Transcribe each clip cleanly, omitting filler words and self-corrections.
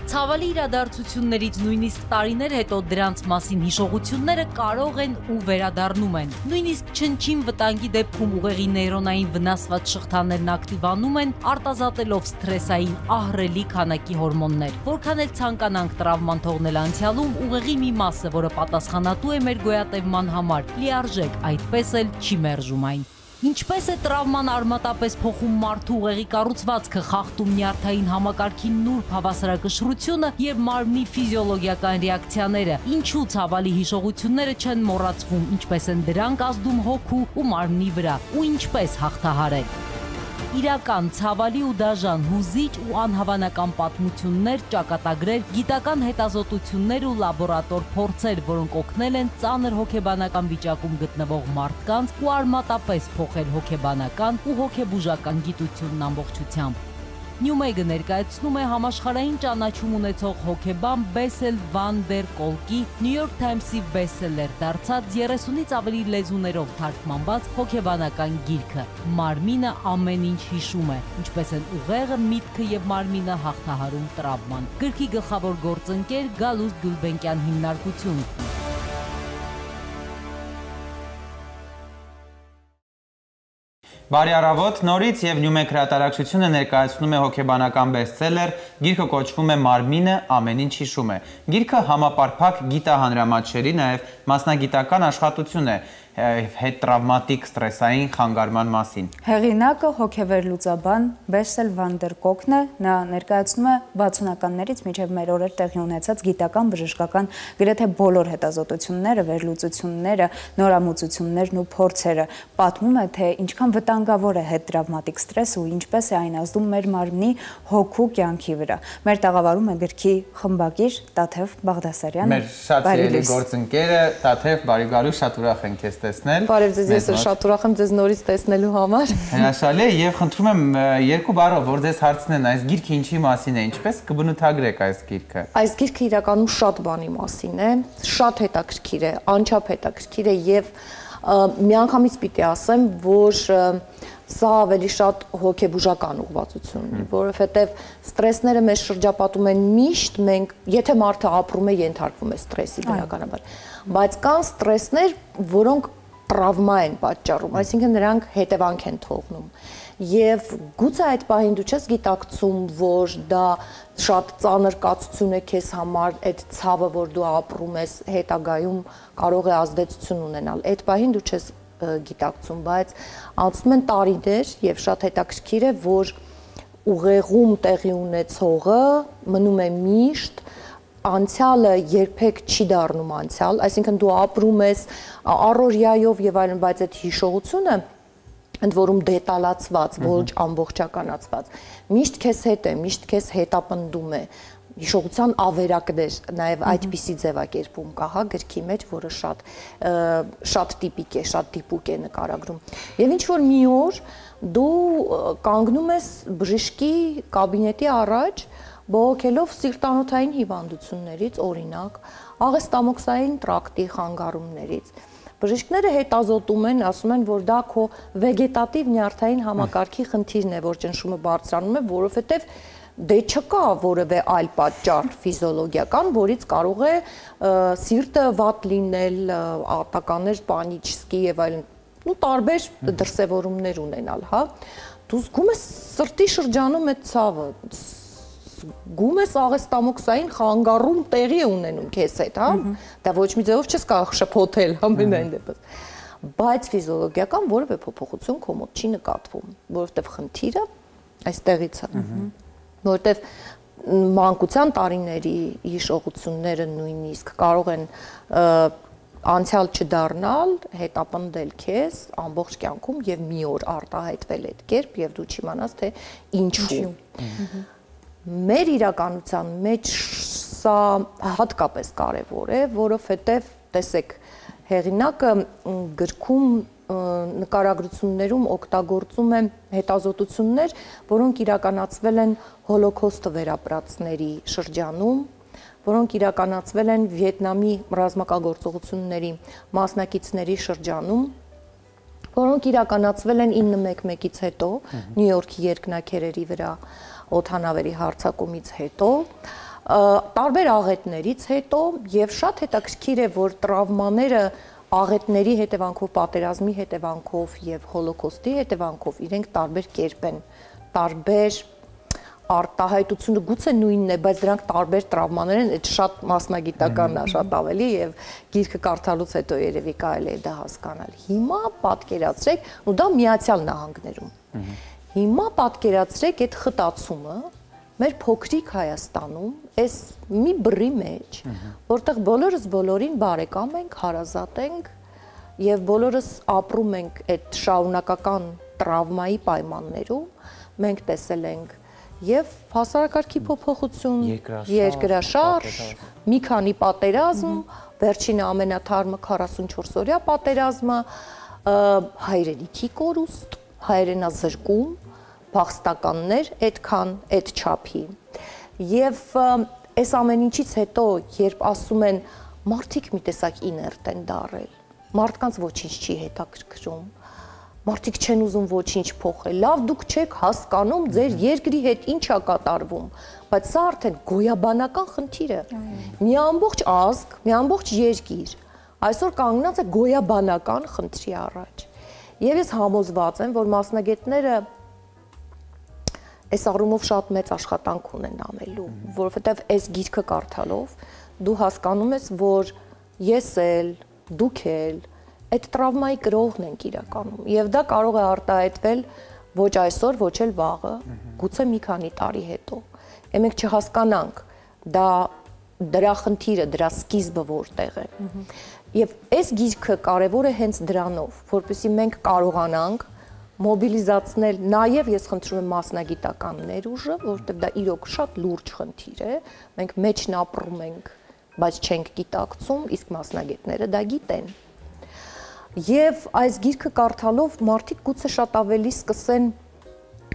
Ցավալի իրադարձություններից նույնիսկ տարիներ հետո դրանց մասին հիշողությունները կարող են ու վերադառնում են։ Նույնիսկ չնչին վտանգի դեպքում ուղեղի նեյրոնային վնասված շղթաներն ակտիվանում են, արտազատելով սթրեսային ահռելի քանակի հորմոններ։ Որքան էլ ցանկանանք տրավման թողնել անցյալում, ուղեղի մի մասը, որը պատասխանատու է մեր գոյատևման համար, լիարժեք այդպես էլ չի մերժում այն։ Ինչպես է տրավման արմատապես փոխում մարդու ուղեղի կառուցվածքը, խախտում նյարդային համակարգի նուրբ հավասարակշռությունը եւ մարմնի ֆիզիոլոգիական ռեակցիաները, ինչու ցավալի հիշողությունները չեն մոռացվում, ինչպես են դրանք ազդում հոգու ու մարմնի վրա, ու ինչպես հաղթահարել։ Իրական, ցավալի ու դաժան, հուզիչ ու անհավանական պատմություններ, ճակատագրեր, գիտական հետազոտություններ ու լաբորատոր փորձեր, որոնք օգնել են ծանր հոգեբանական վիճակում գտնվող մարդկանց ու արմատապես փոխել հոգեբանական ու հոգեբուժական գիտությունն ամբողջությամբ։ Նյումեգը ներկայացնում է համաշխարհային ճանաչում ունեցող հոգեբան Բեսել Վան դեր Կոլկի New York Times-ի բեսթսելեր դարձած 30-ից ավելի լեզուներով թարգմանված հոգեբանական գիրքը «Մարմինը ամեն ինչ հիշում է. ինչպես են ուղեղը, միտքը եւ մարմինը հաղթահարում տրավման»։ Գրքի գլխավոր գործընկեր Գալուստ Գուլբենկյան հիմնարկություն։ Բարի առավոտ, նորից եւ Նյումեգ հրատարակչությունը ներկայացնում է հոգեբանական բեսթսելեր, գիրքը կոչվում է «Մարմինը ամեն ինչ հիշում է»։ Գիրքը համապարփակ գիտահանրամատչելի, նաեւ մասնագիտական աշխատություն է հետտրավմատիկ ստրեսային խանգարման մասին։ Հեղինակը հոգեվերլուծաբան Բեսել Վան դեր Կոլկն է, նա ներկայացնում է 60-ականներից մինչև մեր օրեր տեղի ունեցած գիտական, բժշկական, գրեթե բոլոր հետազոտությունները, վերլուծությունները, նորամուծություններն ու փորձերը, պատմում է, թե ինչքան վտանգավոր է հետտրավմատիկ ստրեսը ու ինչպես է այն ազդում մեր մարմնի հոգու կյանքի վրա։ Մեր տաղավարում է գրքի խմբագիր Տաթև Բաղդասարյանը։ Մեր շատ սիրելի գործընկերը Տաթև, բարի գալու, շատ ուրախ ենք քեզ տեսնել։ Բարև ձեզ, ես շատ ուրախ եմ ձեզ նորից տեսնելու համար։ Հրաշալի է եւ խնդրում եմ երկու բառով, որ ձեզ հարցնեն, այս գիրքը ինչի մասին է, ինչպես կբնութագրեք այս գիրքը։ Այս գիրքը իրականում շատ բանի մասին է, շատ հետաքրքիր է, անչափ հետաքրքիր է եւ միանգամից պիտի ասեմ, որ սա ավելի շատ հոգեբուժական ուղղվածություն ունի, որովհետեւ ստրեսները մեզ շրջապատում են միշտ, մենք, եթե մարդը ապրում է, ենթարկվում է ստրեսի բնականաբար, բայց կան ստրեսներ, որոնք տրավմա են պատճառում, այսինքն նրանք հետևանք են թողնում։ Եվ գուցե այդ պահին դու չես գիտակցում, որ դա շատ ծանր կացություն է քեզ համար, այդ ցավը, որ դու ապրում ես, հետագայում կարող է ազդեցություն ունենալ։ Այդ պահին դու չես գիտակցում, բայց անցնում են տարիներ եւ շատ հետաքրքիր է, որ ուղեղում տեղի ունեցողը մնում է միշտ, անցյալը երբեք չի դառնում անցյալ, այսինքն դու ապրում ես առօրյայով եւ այլն, բայց այդ հիշողությունը ընդ որում դետալացված, ոչ ամբողջականացված, միշտ քեզ հետ է, միշտ քեզ հետապնդում է, հիշողության ավերակներ, նաև այդպիսի ձևակերպում կա, հա, գրքի մեջ, որը շատ տիպիկ է, շատ տիպուկ է նկարագրում։ Եվ ինչ որ մի օր դու կանգնում ես բժշկի կաբինետի առաջ, բողոքելով սիրտանոթային հիվանդություններից, օրինակ, աղեստամոքսային տրակտի խանգարումներից։ Բժիշկները հետազոտում են, ասում են, որ դա քո վեգետատիվ նյարդային համակարգի խնդիրն է, որ ճնշումը բարձրանում է, որովհետև դե չկա որևէ այլ պատճառ ֆիզիոլոգիական, որից կարող է սիրտը վատ լինել, արտականներ, պանիչսկի եւ այլն, ու տարբեր դրսևորումներ ունենալ, հա։ Դու զգում ես սրտի շրջանում այդ ցավը, զգում ես աղեստամոքսային խանգարում տեղի է ունենում քեզ հետ, հա։ Դա ոչ մի ձևով չես կարող շփոթել ամենայն դեպս։ Բայց ֆիզիոլոգիական որևէ փոփոխություն քո մոտ չի նկատվում, որովհետև խնդիրը այստեղից է։ Որովհետև մանկության տարիների հիշողությունները նույնիսկ կարող են անցյալ չդառնալ, հետապնդել քեզ ամբողջ կյանքում եւ մի օր արտահայտվել այդ կերպ եւ դու չիմանաս թե ինչու։ Մեր իրականության մեջ սա հատկապես կարևոր է, որովհետեւ տեսեք, հեղինակը գրքում նկարագրություններում օգտագործում է հետազոտություններ, որոնք իրականացվել են հոլոքոստը վերապրածների շրջանում, որոնք իրականացվել են Վիետնամի ռազմական մասնակիցների շրջանում, որոնք իրականացվել են 911-ից հետո, Նյու Յորքի երկնաքերերի վրա օդանավերի հարձակումից հետո, տարբեր աղետներից հետո եւ շատ հետաքրքիր է, որ տրավմաները աղետների հետևանքով, պատերազմի հետևանքով եւ հոլոկոստի հետևանքով իրենք տարբեր կերպ են, տարբեր արտահայտությունը գուցե նույնն է, բայց դրանք տարբեր տրավմաներ են, այդ շատ մասնագիտականն է, շատ ավելի եւ գիրքը կարդալուց հետո երևի կարելի է դա հասկանալ։ Հիմա պատկերացրեք, ու դա Միացյալ Նահանգներում։ Հիմա պատկերացրեք այդ խտացումը մեր փոքրիկ Հայաստանում, այս մի բռի մեջ, որտեղ բոլորս բոլորին բարեկամ ենք, հարազատ ենք եւ բոլորս ապրում ենք այդ շարունակական տրավմայի պայմաններում, մենք տեսել ենք եւ հասարակարգի փոփոխություն, երկրաշարժ, մի քանի պատերազմ, վերջինը ամենաթարմը 44-օրյա պատերազմը, հայրենիքի կորուստ, հայրենազրկում, փախստականներ այդքան այդ չափի։ Եվ այս ամեն ինչից հետո, երբ ասում են մարդիկ մի տեսակ իներտ են դարել, մարդկանց ոչինչ չի հետաքրքրում, մարդիկ չեն ուզում ոչինչ փոխել, լավ դուք չեք հասկանում ձեր երկրի հետ ինչ է կատարվում, բայց սա արդեն գոյաբանական խնդիր է։ Մի ամբողջ ազգ, մի ամբողջ երկիր այսօր կանգնած է գոյաբանական խնդրի առաջ։ Եվ ես համոզված եմ, որ մասնագետները այս առումով շատ մեծ աշխատանք ունեն անելու, որովհետև այս գիրքը կարդալով դու հասկանում ես, որ ես էլ, դուք էլ այդ տրավմայի կրողն ենք իրականում եւ դա կարող է արտահայտվել ոչ այսօր, ոչ էլ վաղը, գուցե մի քանի տարի հետո։ Եվ մենք չհասկանանք դրա խնդիրը, դրա սկիզբը որտեղ է։ Եվ այս գիրքը կարևոր է հենց դրանով, որպեսզի մենք կարողանանք մոբիլիզացնել, նաև ես խնդրում եմ մասնագիտականներ ուժը, որովհետև դա իրոք շատ լուրջ խնդիր է, մենք մեջն ապրում ենք, բայց չենք գիտակցում, իսկ մասնագետները դա գիտեն։ Եվ այս գիրքը կարդալով մարդիկ գուցե շատ ավելի սկսեն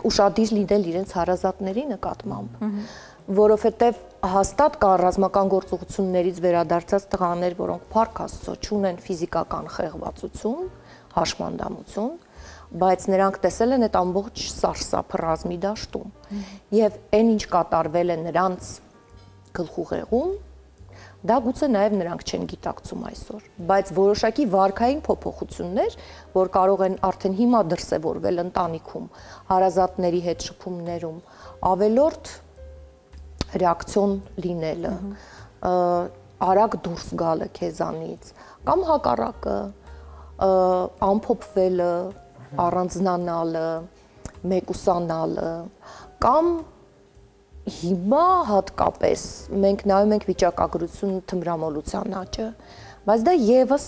ուշադիր լինել իրենց հարազատների նկատմամբ, որովհետև հաստատ կա ռազմական գործողություններից վերադարձած տղաներ, որոնք փառք Աստծո չունեն ֆիզիկական խեղվածություն, հաշմանդամություն, բայց նրանք տեսել են այդ ամբողջ սարսափը ռազմի դաշտում եւ այն ինչ կատարվել է նրանց գլխուղեղում, դա գուցե նաեւ նրանք չեն գիտակցում այսօր, բայց որոշակի վարքային փոփոխություններ, որ կարող են արդեն հիմա դրսևորվել ընտանիքում, հարազատների հետ շփումներում, ավելորդ ռեակցիոն լինելը, արագ դուրս գալը քեզանից, կամ հակառակը, ամփոփվելը, առանձնանալը, մեկուսանալը, կամ հիմա հատկապես մենք նայում ենք վիճակագրություն թմրամոլության աճը, բայց դա եւս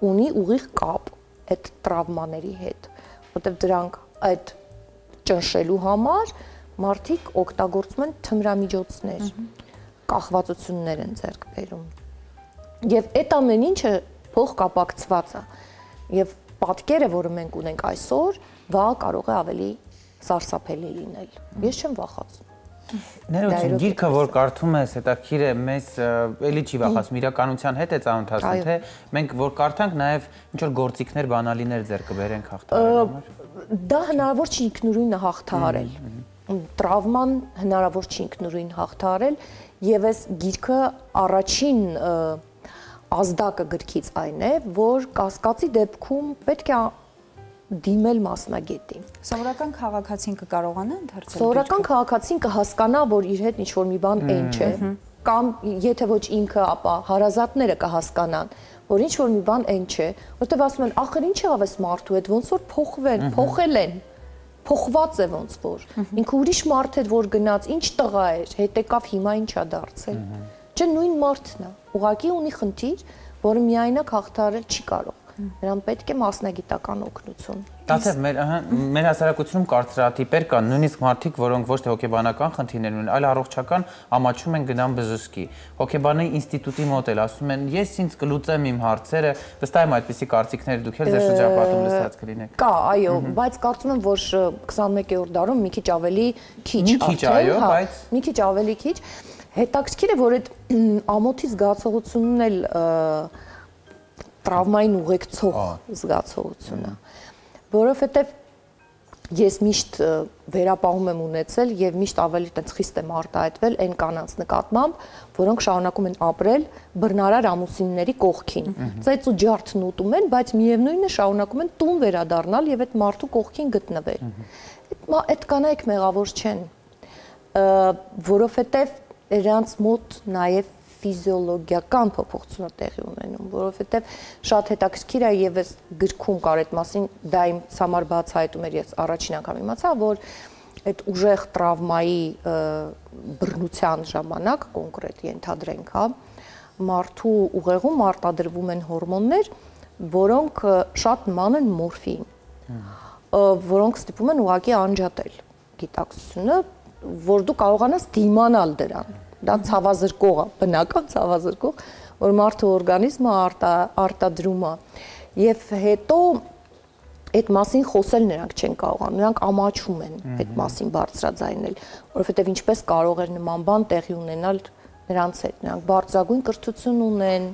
ունի ուղիղ կապ այդ տրավմաների հետ, որտեղ դրանք այդ ճնշելու համար մարդիկ օգտագործում են թմրամիջոցներ, կախվածություններ են ձեռք բերում։ Եվ այդ ամեն ինչը փոխկապակցված է։ Եվ պատկերը, որը մենք ունենք այսօր, վաղ կարող է ավելի սարսափելի լինել։ Ես չեմ վախացնում։ Ներողություն, գիրքը, որ կարդում ես, հետաքրքիր է, մեզ էլի չի վախացնում, իրականության հետ է ծանոթացնում, թե մենք որ կարդանք, նաև ինչ որ գործիքներ, բանալիներ ձեռք կբերենք հաղթահարելու համար։ Դա հնարավոր չի ինքնուրույն հաղթահարել։ Տրավման հնարավոր չի ինքնուրույն հաղթահարել, եւ այս գիրքը առաջին ազդակը գրքից այն է, որ կասկածի դեպքում պետք է դիմել մասնագետի։ Սովորական քաղաքացին կկարողանա ընթերցել։ Սովորական քաղաքացին կհասկանա, որ իր հետ ինչ-որ մի բան այն չէ, կամ եթե ոչ ինքը, ապա հարազատները կհասկանան, որ ինչ-որ մի բան այն չէ, որտեղ ասում են, ախր ինչ եղավ այս մարդու հետ, ոնց որ փոխել են, փոխված է ոնց որ։ Ինքը ուրիշ մարդ էր, որ գնաց, ինչ տղա էր, հետ եկավ, հիմա ինչ է դարձել։ Չէ, նույն մարդն է, ուղղակի ունի խնդիր, որը միայնակ հաղթահարել չի կարող։ Նրան պետք է մասնագիտական օգնություն։ Դասեր մեր հասարակությունում կարծրատիպեր կան, նույնիսկ մարդիկ, որոնք ոչ թե հոգեբանական խնդիրներ ունեն, այլ առողջական ամաչում են գնան բժշկի։ Հոգեբանի ինստիտուտի մոտ էլ ասում են, ես ինձ կլուծեմ իմ հարցերը, վստահ եմ այդպիսի կարծիքներ դուք էլ ձեր շրջապատում լսած կլինեք։ Կա, այո, բայց կարծում եմ, որ 21-րդ դարում մի քիչ ավելի քիչ, այո, բայց մի քիչ ավելի քիչ։ Հետաքրքիր է, որ այդ ամոթի զգացողությունն էլ տրավմային ուղեկցող զգացողությունը, որովհետև ես միշտ վերապահում եմ ունեցել եւ միշտ ավելի տենց խիստ եմ արտահայտվել այն կանանց նկատմամբ, որոնք շարունակում են ապրել բռնարար ամուսինների կողքին։ Ծեծ ու ջարդն ուտում են, բայց միևնույնն է շարունակում են տուն վերադառնալ եւ այդ մարդու կողքին գտնվել։ Այդ կանայք մեղավոր չեն, որովհետեւ նրանց մոտ նաեւ ֆիզիոլոգիական փոփոխությունը տեղի ունենում, որովհետև շատ հետաքրքիր է եւ այս գրքում կար այդ մասին, դա իմ համար բացահայտում էր, ես առաջին անգամ իմացա, որ այդ ուժեղ տրավմայի բռնության ժամանակ կոնկրետ ենթադրենք, հա, մարդու ուղեղում արտադրվում են հորմոններ, որոնք շատ նման են մորֆին, որոնք ստիպում են ուղղակի անջատել գիտակցությունը, որ դու կարողանաս դիմանալ դրան։ Դա ցավազրկող է, բնական ցավազրկող, որ մարդու օրգանիզմը արտադրում է եւ հետո այդ մասին խոսել նրանք չեն կարողանում, նրանք ամաչում են այդ մասին բարձրաձայնել, որովհետեւ ինչպես կարող է նման բան տեղի ունենալ նրանց հետ, նրանք բարձրագույն կրթություն ունեն,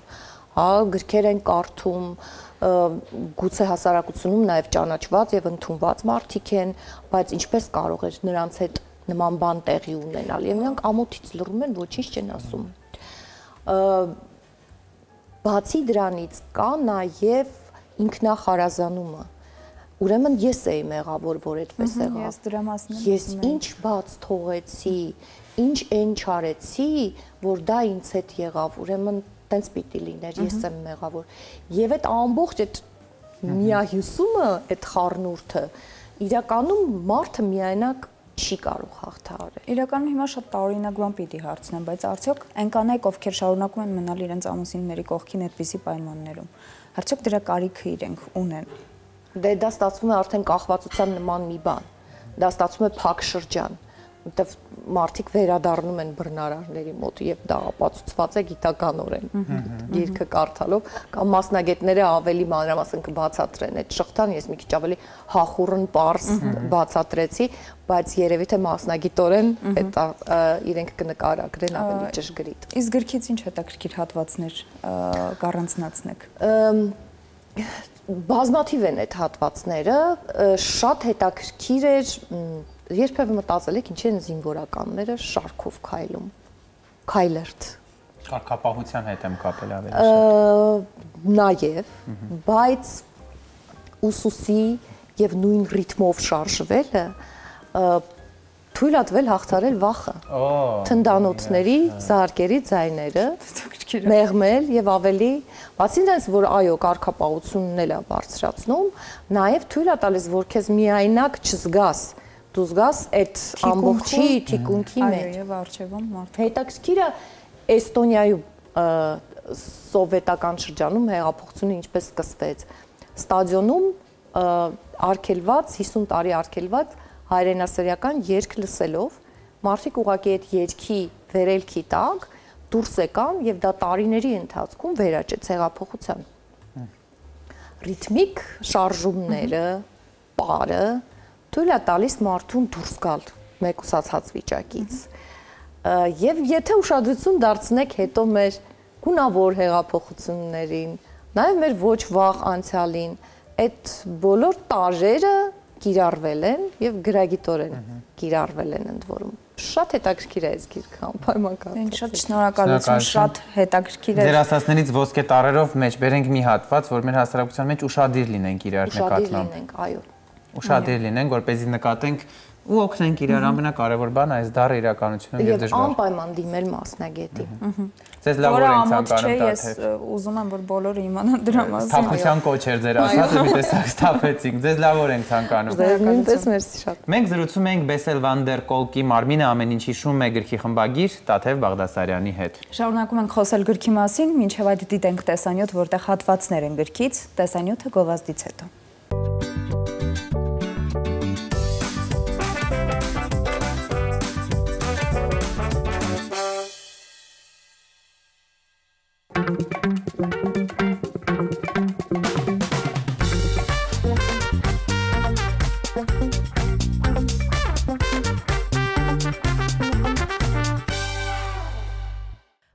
հա, գրքեր են կարդում, գուցե հասարակությունում նաեւ ճանաչված եւ ընդունված մարդիկ են, բայց ինչպես կարող է նրանց հետ նման բան տեղի ունենալ եւ նրանք ամոթից լռում են, ոչինչ չեն ասում։ Բացի դրանից կա նաեւ ինքնախարազանումը։ Ուրեմն ես էի մեղավոր, որ այդպես եղավ։ Ես դրա մասին եմ։ Ես ինչ բաց թողեցի, ինչ այն չարեցի, որ դա ինձ հետ եղավ։ Ուրեմն տենց պիտի լիներ, ես եմ մեղավոր։ Եվ այդ ամբողջ այդ միահյուսումը, այդ խառնուրդը, իրականում մարդը միայնակ չի կարող հաղթահարել։ Իրականում հիմա շատ տարօրինակ բան պիտի հարցնեմ, բայց արդյոք այն կանայք, ովքեր շարունակում են մնալ իրենց ամուսինների կողքին այդպիսի պայմաններում, արդյոք դրա կարիքը իրենք ունեն։ Դե դա ստացվում է արդեն կախվածության նման մի բան։ Դա ստացվում է փակ շրջան, որտեղ մարդիկ վերադառնում են բռնարարների մոտ եւ դա ապացուցված է գիտականորեն։ Գիրքը կարդալով կամ մասնագետները ավելի մանրամասն կբացատրեն այդ շղթան, ես մի քիչ ավելի հախուռն պարզ բացատրեցի, բայց երևի թե մասնագիտորեն այդ իրենք կնկարագրեն ավելի ճշգրիտ։ Իսկ գրքից ինչ հետաքրքիր հատվածներ կառանձնացնեք։ Բազմաթիվ են այդ հատվածները, շատ հետաքրքիր էր, երբևէ մտածել եք ինչի են զինվորականները շարքով քայլում, քայլերթ։ Կարգապահության հետ եմ կապել ավելի շատ։ Նաև, բայց ուսուսի եւ նույն ռիթմով շարժվելը թույլատվել հաղթարել վախը։ Թնդանոթների, զարկերի ձայները, մեղմել եւ ավելի, բացի դրանից, որ այո, կարգապահությունն էլ է բարձրացնում, նաեւ թույլ է տալիս, որ քեզ միայնակ չզգաս, դու զգաս այդ ամբողջի թիկունքի մեջ։ Այո, եւ արժևում մարդ։ Հետաքրքիրը Էստոնիայում սովետական շրջանում հեղափոխությունը ինչպես սկսվեց։ Ստադիոնում արգելված 50 տարի արգելված հայրենասերական երգ լսելով մարդիկ ուղղակի այդ երգի վերելքի տակ դուրս եկան եւ դա տարիների ընթացքում վերաճեց հեղափոխության։ Ռիթմիկ շարժումները, պարը թույլ է տալիս մարդուն դուրս գալ մեկուսացած վիճակից։ Եվ եթե ուշադրություն դարձնեք հետո մեր գունավոր հեղափոխություններին, նաեւ մեր ոչ վաղ անցյալին, այդ բոլոր տարերը կիրառվել են եւ գրագիտորեն կիրառվել են ընդ որում։ Շատ հետաքրքիր է այս գիրքը, անպայման կարդալ։ Շատ շնորհակալություն, շատ հետաքրքիր է։ Ձեր ասածներից ոսկե տառերով մեջ բերենք մի հատված, որ մեր հասարակության մեջ ուշադիր լինենք իրար նկատմամբ։ Ուշադիր լինենք, այո։ Ուշադիր լինենք, որպեսզի նկատենք ու օգնենք իրար, ամենակարևոր բանը այս դառը իրականությունում եւ դժվար։ Եվ անպայման դիմել մասնագետի։ Ձեզ լավ օրենք ցանկանում ես ուզում եմ, որ բոլորը իմանան դրա մասին։ Թափության կոչ էր ձեր ասածը, մի տեսակ ստափեցինք։ Ձեզ լավ օրենք ցանկանում։ Նույնպես մերսի շատ։ Մենք զրուցում ենք Բեսել վան դեր Կոլկի «Մարմինը ամեն ինչ հիշում է» գրքի խմբագիր Տաթև Բաղդասարյանի հետ։ Շարունակում ենք խոսել գրքի մասին, մինչև այդ դիտենք տեսանյութ, որտեղ հատվածներ են գրքից, տեսանյութը գովազդից հետո։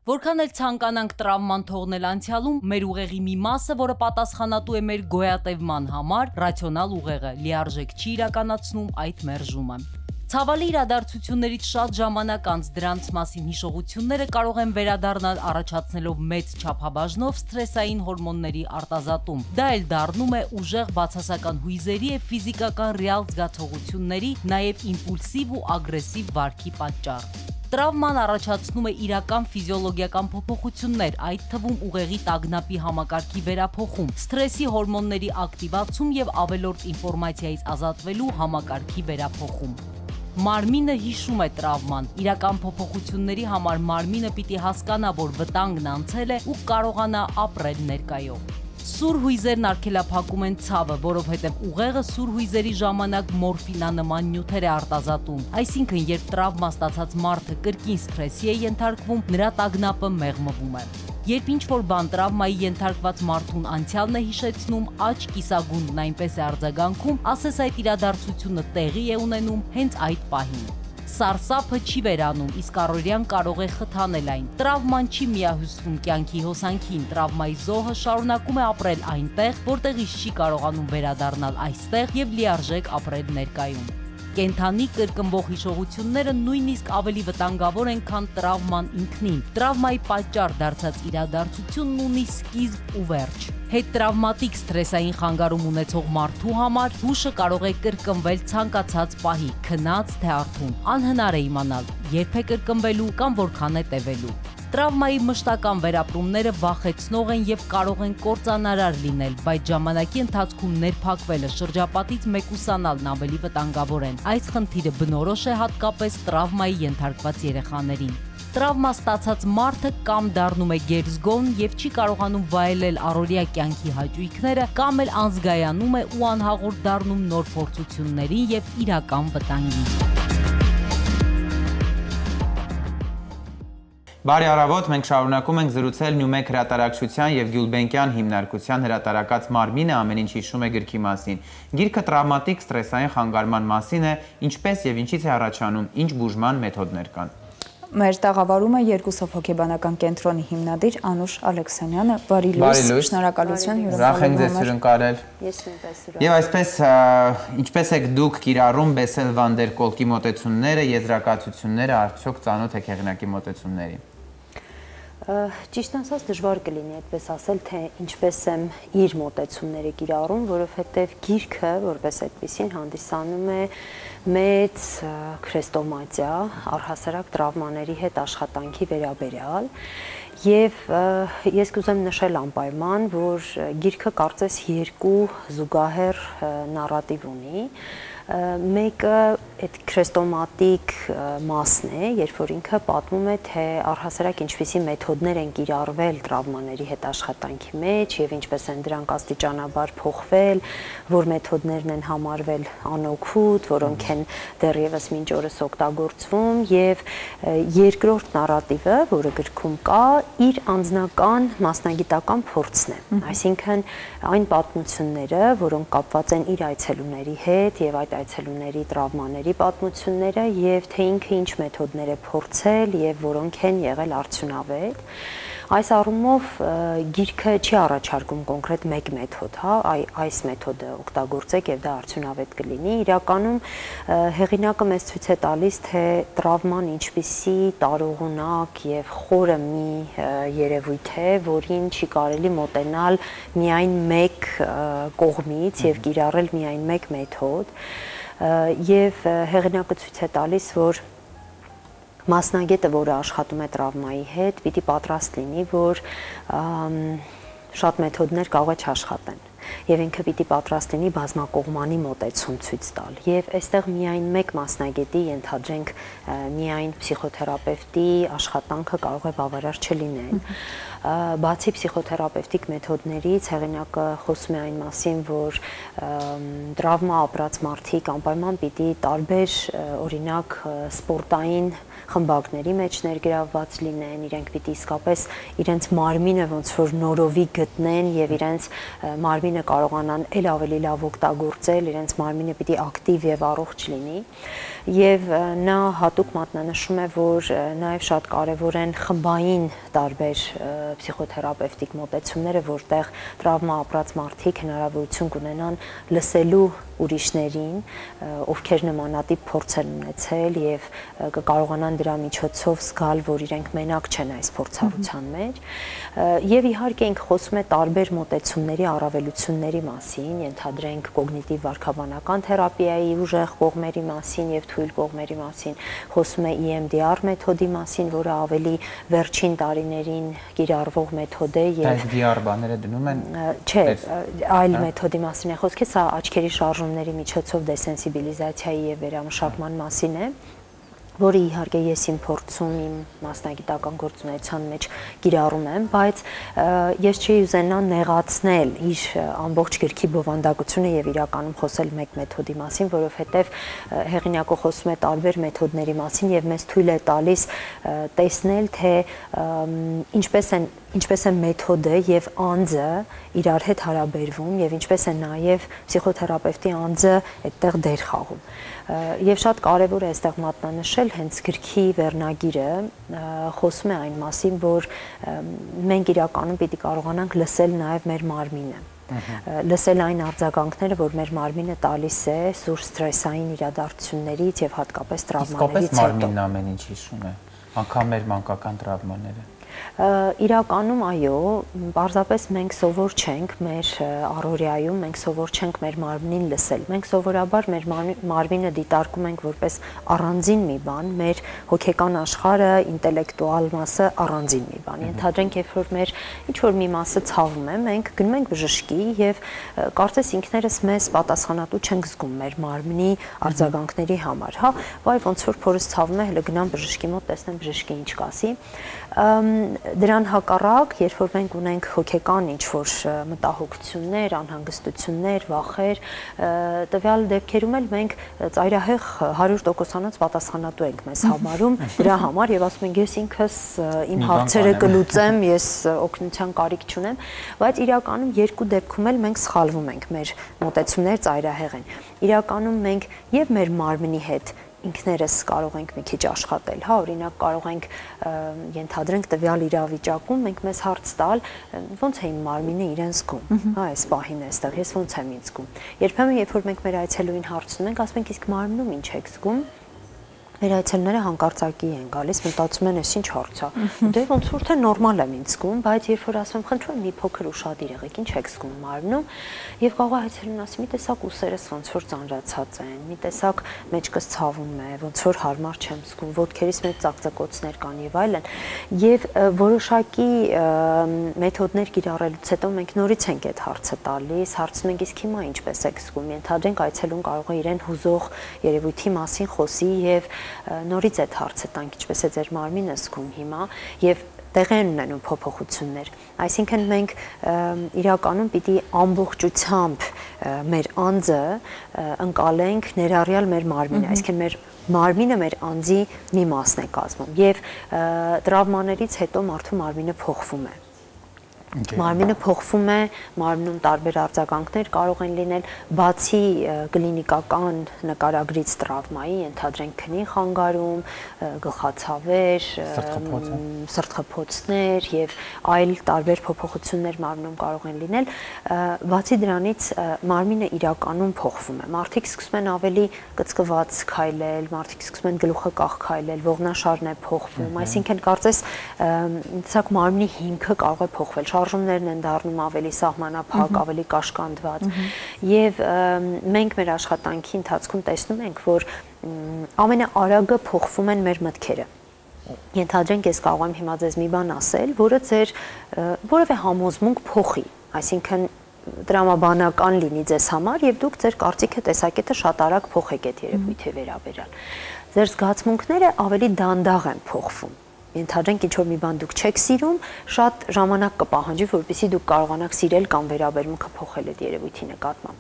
Որքան էլ ցանկանանք տրավման թողնել անցյալում, մեր ուղեղի մի մասը, որը պատասխանատու է մեր գոյատևման համար, ռացիոնալ ուղեղը լիարժեք չի իրականացնում այդ մերժումը։ Ցավալի իրադարձություններից շատ ժամանակ անց դրանց մասին հիշողությունները կարող են վերադառնալ առաջացնելով մեծ չափաբաժնով սթրեսային հորմոնների արտազատում։ Դա էլ դառնում է ուժեղ բացասական հույզերի եւ ֆիզիկական ռեալ զգացողությունների, նաեւ իմպուլսիվ ու ագրեսիվ վարքի պատճառ։ Տրավման առաջացնում է իրական ֆիզիոլոգիական փոփոխություններ, այդ թվում ուղեղի տագնապի համակարգի վերափոխում, սթրեսի հորմոնների ակտիվացում եւ ավելորդ ինֆորմացիայից ազատվելու համակարգի վերափոխում։ Մարմինը հիշում է տրավման, իրական փոփոխությունների համար մարմինը պիտի հասկանա, որ վտանգն անցել է ու կարողանա ապրել ներկայով։ Սուր հույզերն արգելափակում են ցավը, որովհետև ուղեղը սուր հույզերի ժամանակ մորֆինանման նյութեր է արտազատում։ Այսինքն, երբ տրավմա ստացած մարդը կրկին սթրեսի է ենթարկվում, նրա տագնապը մեղմվում է։ Երբ ինչ-որ բան տրավմայի ենթարկված մարդուն անցյալն է հիշեցնում, աջ կիսագունդն այնպես է արձագանքում, ասես այդ իրադարձությունը տեղի է ունենում հենց այդ պահին։ Սարսափը չի վերանում, իսկ առօրյան կարող է խթանել այն։ Տրավման չի միահյուսվում կյանքի հոսանքին, տրավմայի զոհը շարունակում է ապրել այնտեղ, որտեղից չի կարողանում վերադառնալ այստեղ եւ լիարժեք ապրել ներկայում։ Կենթանի կրկնվող հիշողությունները նույնիսկ ավելի վտանգավոր են, քան տրավման ինքնին։ Տրավմայի պատճառ դարձած իրադարձությունն ունի սկիզբ ու վերջ։ Հետտրավմատիկ սթրեսային խանգարում ունեցող մարդու համար հուշը կարող է կրկնվել ցանկացած պահի, քնած թե արթուն։ Անհնար է իմանալ, երբ է կրկնվելու կամ որքան է տևելու։ Տրավմայի մշտական վերապրումները վախեցնող են եւ կարող են կործանարար լինել, բայց ժամանակի ընթացքում ներփակվելը, շրջապատից մեկուսանալն ավելի վտանգավոր են։ Այս խնդիրը բնորոշ է հատկապես տրավմայի ենթարկված երեխաներին։ Տրավմա ստացած մարդը կամ դառնում է գերզգոն եւ չի կարողանում վայելել առօրյա կյանքի հաճույքները, կամ էլ անզգայանում է ու անհաղորդ դառնում նոր փորձություններին եւ իրական վտանգին։ Բարի առավոտ, մենք շարունակում ենք զրուցել Նյումեկ հրատարակչության եւ Գյուլբենկյան հիմնարկության հրատարակած Մարմինը ամեն ինչ հիշում է գրքի մասին։ Գիրքը տրավմատիկ սթրեսային խանգարման մասին է, ինչպես եւ ինչից է առաջանում, ինչ բուժման մեթոդներ կան։ Մեր տաղավարում է Երկուսով հոգեբանական կենտրոնի հիմնադիր Անուշ Ալեքսանյանը։ Բարի լույս, շնորհակալություն հյուրընկալել։ Ես նույնպես ուրախ։ Եվ այսպես, ինչպես եք դուք կիրառում Բեսել Վան դեր Կոլկի մոտեցումները, եզրակացությունները, արդյոք ծանոթ եք հեղինակի մոտեցումներին։ Ճիշտ ասած դժվար կլինի այդպես ասել, թե ինչպես եմ իր մոտեցումները կիրառում, որովհետև գիրքը, որպես այդպեսին, հանդիսանում է մեծ քրեստոմատիա առհասարակ տրավմաների հետ աշխատանքի վերաբերյալ եւ ես կուզեմ նշել անպայման, որ գիրքը կարծես երկու զուգահեռ նարատիվ ունի։ Մեկը այդ քրեստոմատիկ մասն է, երբ որ ինքը պատմում է, թե առհասարակ ինչպիսի մեթոդներ են կիրառվել տրավմաների հետ աշխատանքի մեջ եւ ինչպես են դրանք աստիճանաբար փոխվել, որ մեթոդներն են համարվել անօգուտ, որոնք են դեռևս մինչ օրս օգտագործվում եւ երկրորդ նարատիվը, որը գրքում կա, իր անձնական մասնագիտական փորձն է։ Այսինքն այն պատմությունները, որոնք կապված են իր այցելուների հետ եւ այդ այցելուների տրավմաների պատմությունները եւ թե ինքը ինչ մեթոդներ է փորձել եւ որոնք են եղել արդյունավետ։ Այս առումով գիրքը չի առաջարկում կոնկրետ մեկ մեթոդ, հա, այս մեթոդը օգտագործեք եւ դա արդյունավետ կլինի։ Իրականում հեղինակը մեզ ցույց է տալիս, թե տրավման ինչպիսի տարողունակ եւ խորը մի երևույթ է, որին չի կարելի մոտենալ միայն մեկ կողմից եւ կիրառել միայն մեկ մեթոդ։ Եվ հեղինակը ցույց է տալիս, որ մասնագետը, որը աշխատում է տրավմայի հետ, պիտի պատրաստ լինի, որ շատ մեթոդներ կարող է չաշխատեն։ Եվ ինքը պիտի պատրաստ լինի բազմակողմանի մոտեցում ցույց տալ։ Եվ այստեղ միայն մեկ մասնագետի ենթադրենք միայն փսիխոթերապևտի աշխատանքը կարող է բավարար չլինել։ Բացի փսիխոթերապևտիկ մեթոդներից հեղինակը խոսում է այն մասին, որ տրավմա ապրած մարդիկ անպայման պիտի տարբեր օրինակ սպորտային խմբակների մեջ ներգրավված լինեն, իրենք պիտի իսկապես իրենց մարմինը ոնց որ նորովի գտնեն եւ իրենց մարմինը կարողանան ել ավելի լավ օգտագործել, իրենց մարմինը պիտի ակտիվ եւ առողջ լինի։ Եվ նա հատուկ մատնանշում է, որ նաև շատ կարևոր են խմբային տարբեր փսիխոթերապևտիկ մոտեցումները, որտեղ տրավմա ապրած մարդիկ հնարավորություն կունենան լսելու ուրիշներին, ովքեր նմանատիպ փորձ են ունեցել եւ կկարողանան դրա միջոցով զգալ, որ իրենք մենակ չեն այս փորձառության մեջ։ Եվ իհարկե ինքը խոսում է տարբեր մոտեցումների առավելությունների մասին, ենթադրենք կոգնիտիվ վարքաբանական թերապիայի ուժեղ կողմերի մասին եւ թույլ կողմերի մասին, խոսում է EMDR մեթոդի մասին, որը ավելի վերջին տարիներին կիրառվող մեթոդ է եւ VR բաները դնում են։ Չէ, այլ մեթոդի մասին է խոսքը, սա աչքերի շարժումների միջոցով դեսենսիբիլիզացիայի եւ վերամշակման մասին է, որը իհարկե ես իմ փորձում, իմ մասնագիտական գործունեության մեջ կիրառում եմ, բայց ես չի ուզենա նեղացնել իր ամբողջ գրքի բովանդակությունը եւ իրականում խոսել մեկ մեթոդի մասին, որովհետեւ հեղինակը խոսում է տարբեր մեթոդների մասին եւ մեզ թույլ է տալիս տեսնել, թե ինչպես է մեթոդը եւ անձը իրար հետ հարաբերվում եւ ինչպես է նաեւ փսիխոթերապևտի անձը այդտեղ դեր խաղում։ Եվ շատ կարևոր է այստեղ մատնանշել հենց գրքի վերնագիրը խոսում է այն մասին, որ մենք իրականում պիտի կարողանանք լսել նաեւ մեր մարմինը, լսել այն արձագանքները, որ մեր մարմինը տալիս է սուր սթրեսային իրադարձություններից եւ հատկապես տրավմաներից հետո։ Իսկապես մարմինն ամեն ինչ հիշում է, անգամ մեր մանկական տրավմաները։ Իրականում այո, պարզապես մենք սովոր չենք մեր առօրյայում, մենք սովոր չենք մեր մարմնին լսել։ Մենք սովորաբար մեր մարմինը դիտարկում ենք որպես առանձին մի բան, մեր հոգեկան աշխարհը, ինտելեկտուալ մասը առանձին մի բան։ Ենթադրենք, երբ որ մեր ինչ-որ մի մասը ցավում է, մենք գնում ենք բժշկի եւ կարծես ինքներս մեզ պատասխանատու չենք զգում մեր մարմնի արձագանքների համար, հա, վայ ոնց որ փորս ցավում է, հələ գնամ բժշկի մոտ, տեսնեմ բժշկը ինչ կասի։ Դրան հակառակ, երբ որ մենք ունենք հոգեկան ինչ-որ մտահոգություններ, անհանգստություններ, վախեր, տվյալ դեպքերում էլ մենք ծայրահեղ 100%-անոց պատասխանատու ենք մեզ համարում դրա համար եւ ասում ենք ես ինքս իմ հարցերը կլուծեմ, ես օգնության կարիք չունեմ, բայց իրականում երկու դեպքում էլ մենք սխալվում ենք, մեր մոտեցումները ծայրահեղ են։ Իրականում մենք եւ մեր մարմնի հետ ինքներս կարող ենք մի քիչ աշխատել, հա, օրինակ կարող ենք ենթադրենք տվյալ իրավիճակում մենք մեզ հարց տալ, ոնց է իմ մարմինը իրեն զգում, հա, այս պահին էստեղ, ես ոնց եմ ինձ զգում։ Երբեմն երբ որ մենք մեր այցելուին հարցնում ենք, ասում ենք իսկ մարմնում ինչ եք զգում։ Մեր այցելուները հանկարծակի են գալիս, մտածում են, ես ինչ հարց է։ Դե ոնց որ թե նորմալ եմ ինձ զգում, բայց երբ որ ասում եմ, խնդրում եմ մի փոքր ուշադիր եղեք, ինչ եք զգում մարմնում, եւ կարող է այցելուն ասի, մի տեսակ ուսերս ոնց որ ծանրացած են, մի տեսակ մեջքս ցավում է, ոնց որ հարմար չեմ զգում, ոտքերից մեջ ծակծկոցներ կան եւ այլն։ Եվ որոշակի մեթոդներ կիրառելուց հետո մենք նորից ենք այդ հարցը տալիս, հարցնում ենք իսկ հիմա ինչպես եք զգում։ Ենթադրենք այցելուն կարող է իրեն հուզող երևույթի մասին խոսի եւ նորից այդ հարցը տանք, ինչպես է ձեր մարմինը զգում հիմա եւ տեղի են ունենում փոփոխություններ։ Այսինքն մենք իրականում պիտի ամբողջությամբ մեր անձը ընկալենք ներառյալ մեր մարմինը, այսինքն մեր մարմինը մեր անձի մի մասն է կազմում եւ տրավմաներից հետո մարդու մարմինը փոխվում է։ Մարմինը փոխվում է, մարմնում տարբեր արձագանքներ կարող են լինել, բացի կլինիկական նկարագրից տրավմայի, ենթադրենք քնի խանգարում, գլխացավեր, սրտխփոցներ եւ այլ տարբեր փոփոխություններ մարմնում կարող են լինել, բացի դրանից մարմինը իրականում փոխվում է։ Մարդիկ սկսում են ավելի կծկված քայլել, մարդիկ սկսում են գլուխը կախքայլել, ողնաշարն է փոխվում, այսինքն կարծես ցակ մարմնի հիմքը կարող է փոխվել, շարժումներն են դառնում ավելի սահմանափակ, ավելի կաշկանդված եւ մենք մեր աշխատանքի ընթացքում տեսնում ենք, որ ամենաարագը փոխվում են մեր մտքերը։ Ենթադրենք ես կարող եմ հիմա ձեզ մի բան ասել, որը ձեր որևէ համոզմունք փոխի, այսինքն տրամաբանական լինի ձեզ համար եւ դուք ձեր կարծիքը տեսակետը շատ արագ փոխեք այդ երևույթի վերաբերյալ։ Ձեր զգացմունքները ավելի դանդաղ են փոխվում։ Ենթադրենք ինչ-որ մի բան դուք չեք սիրում, շատ ժամանակ կպահանջի, որպեսզի դուք կարողանաք սիրել կամ վերաբերմունքը փոխել այդ երևույթի նկատմամբ։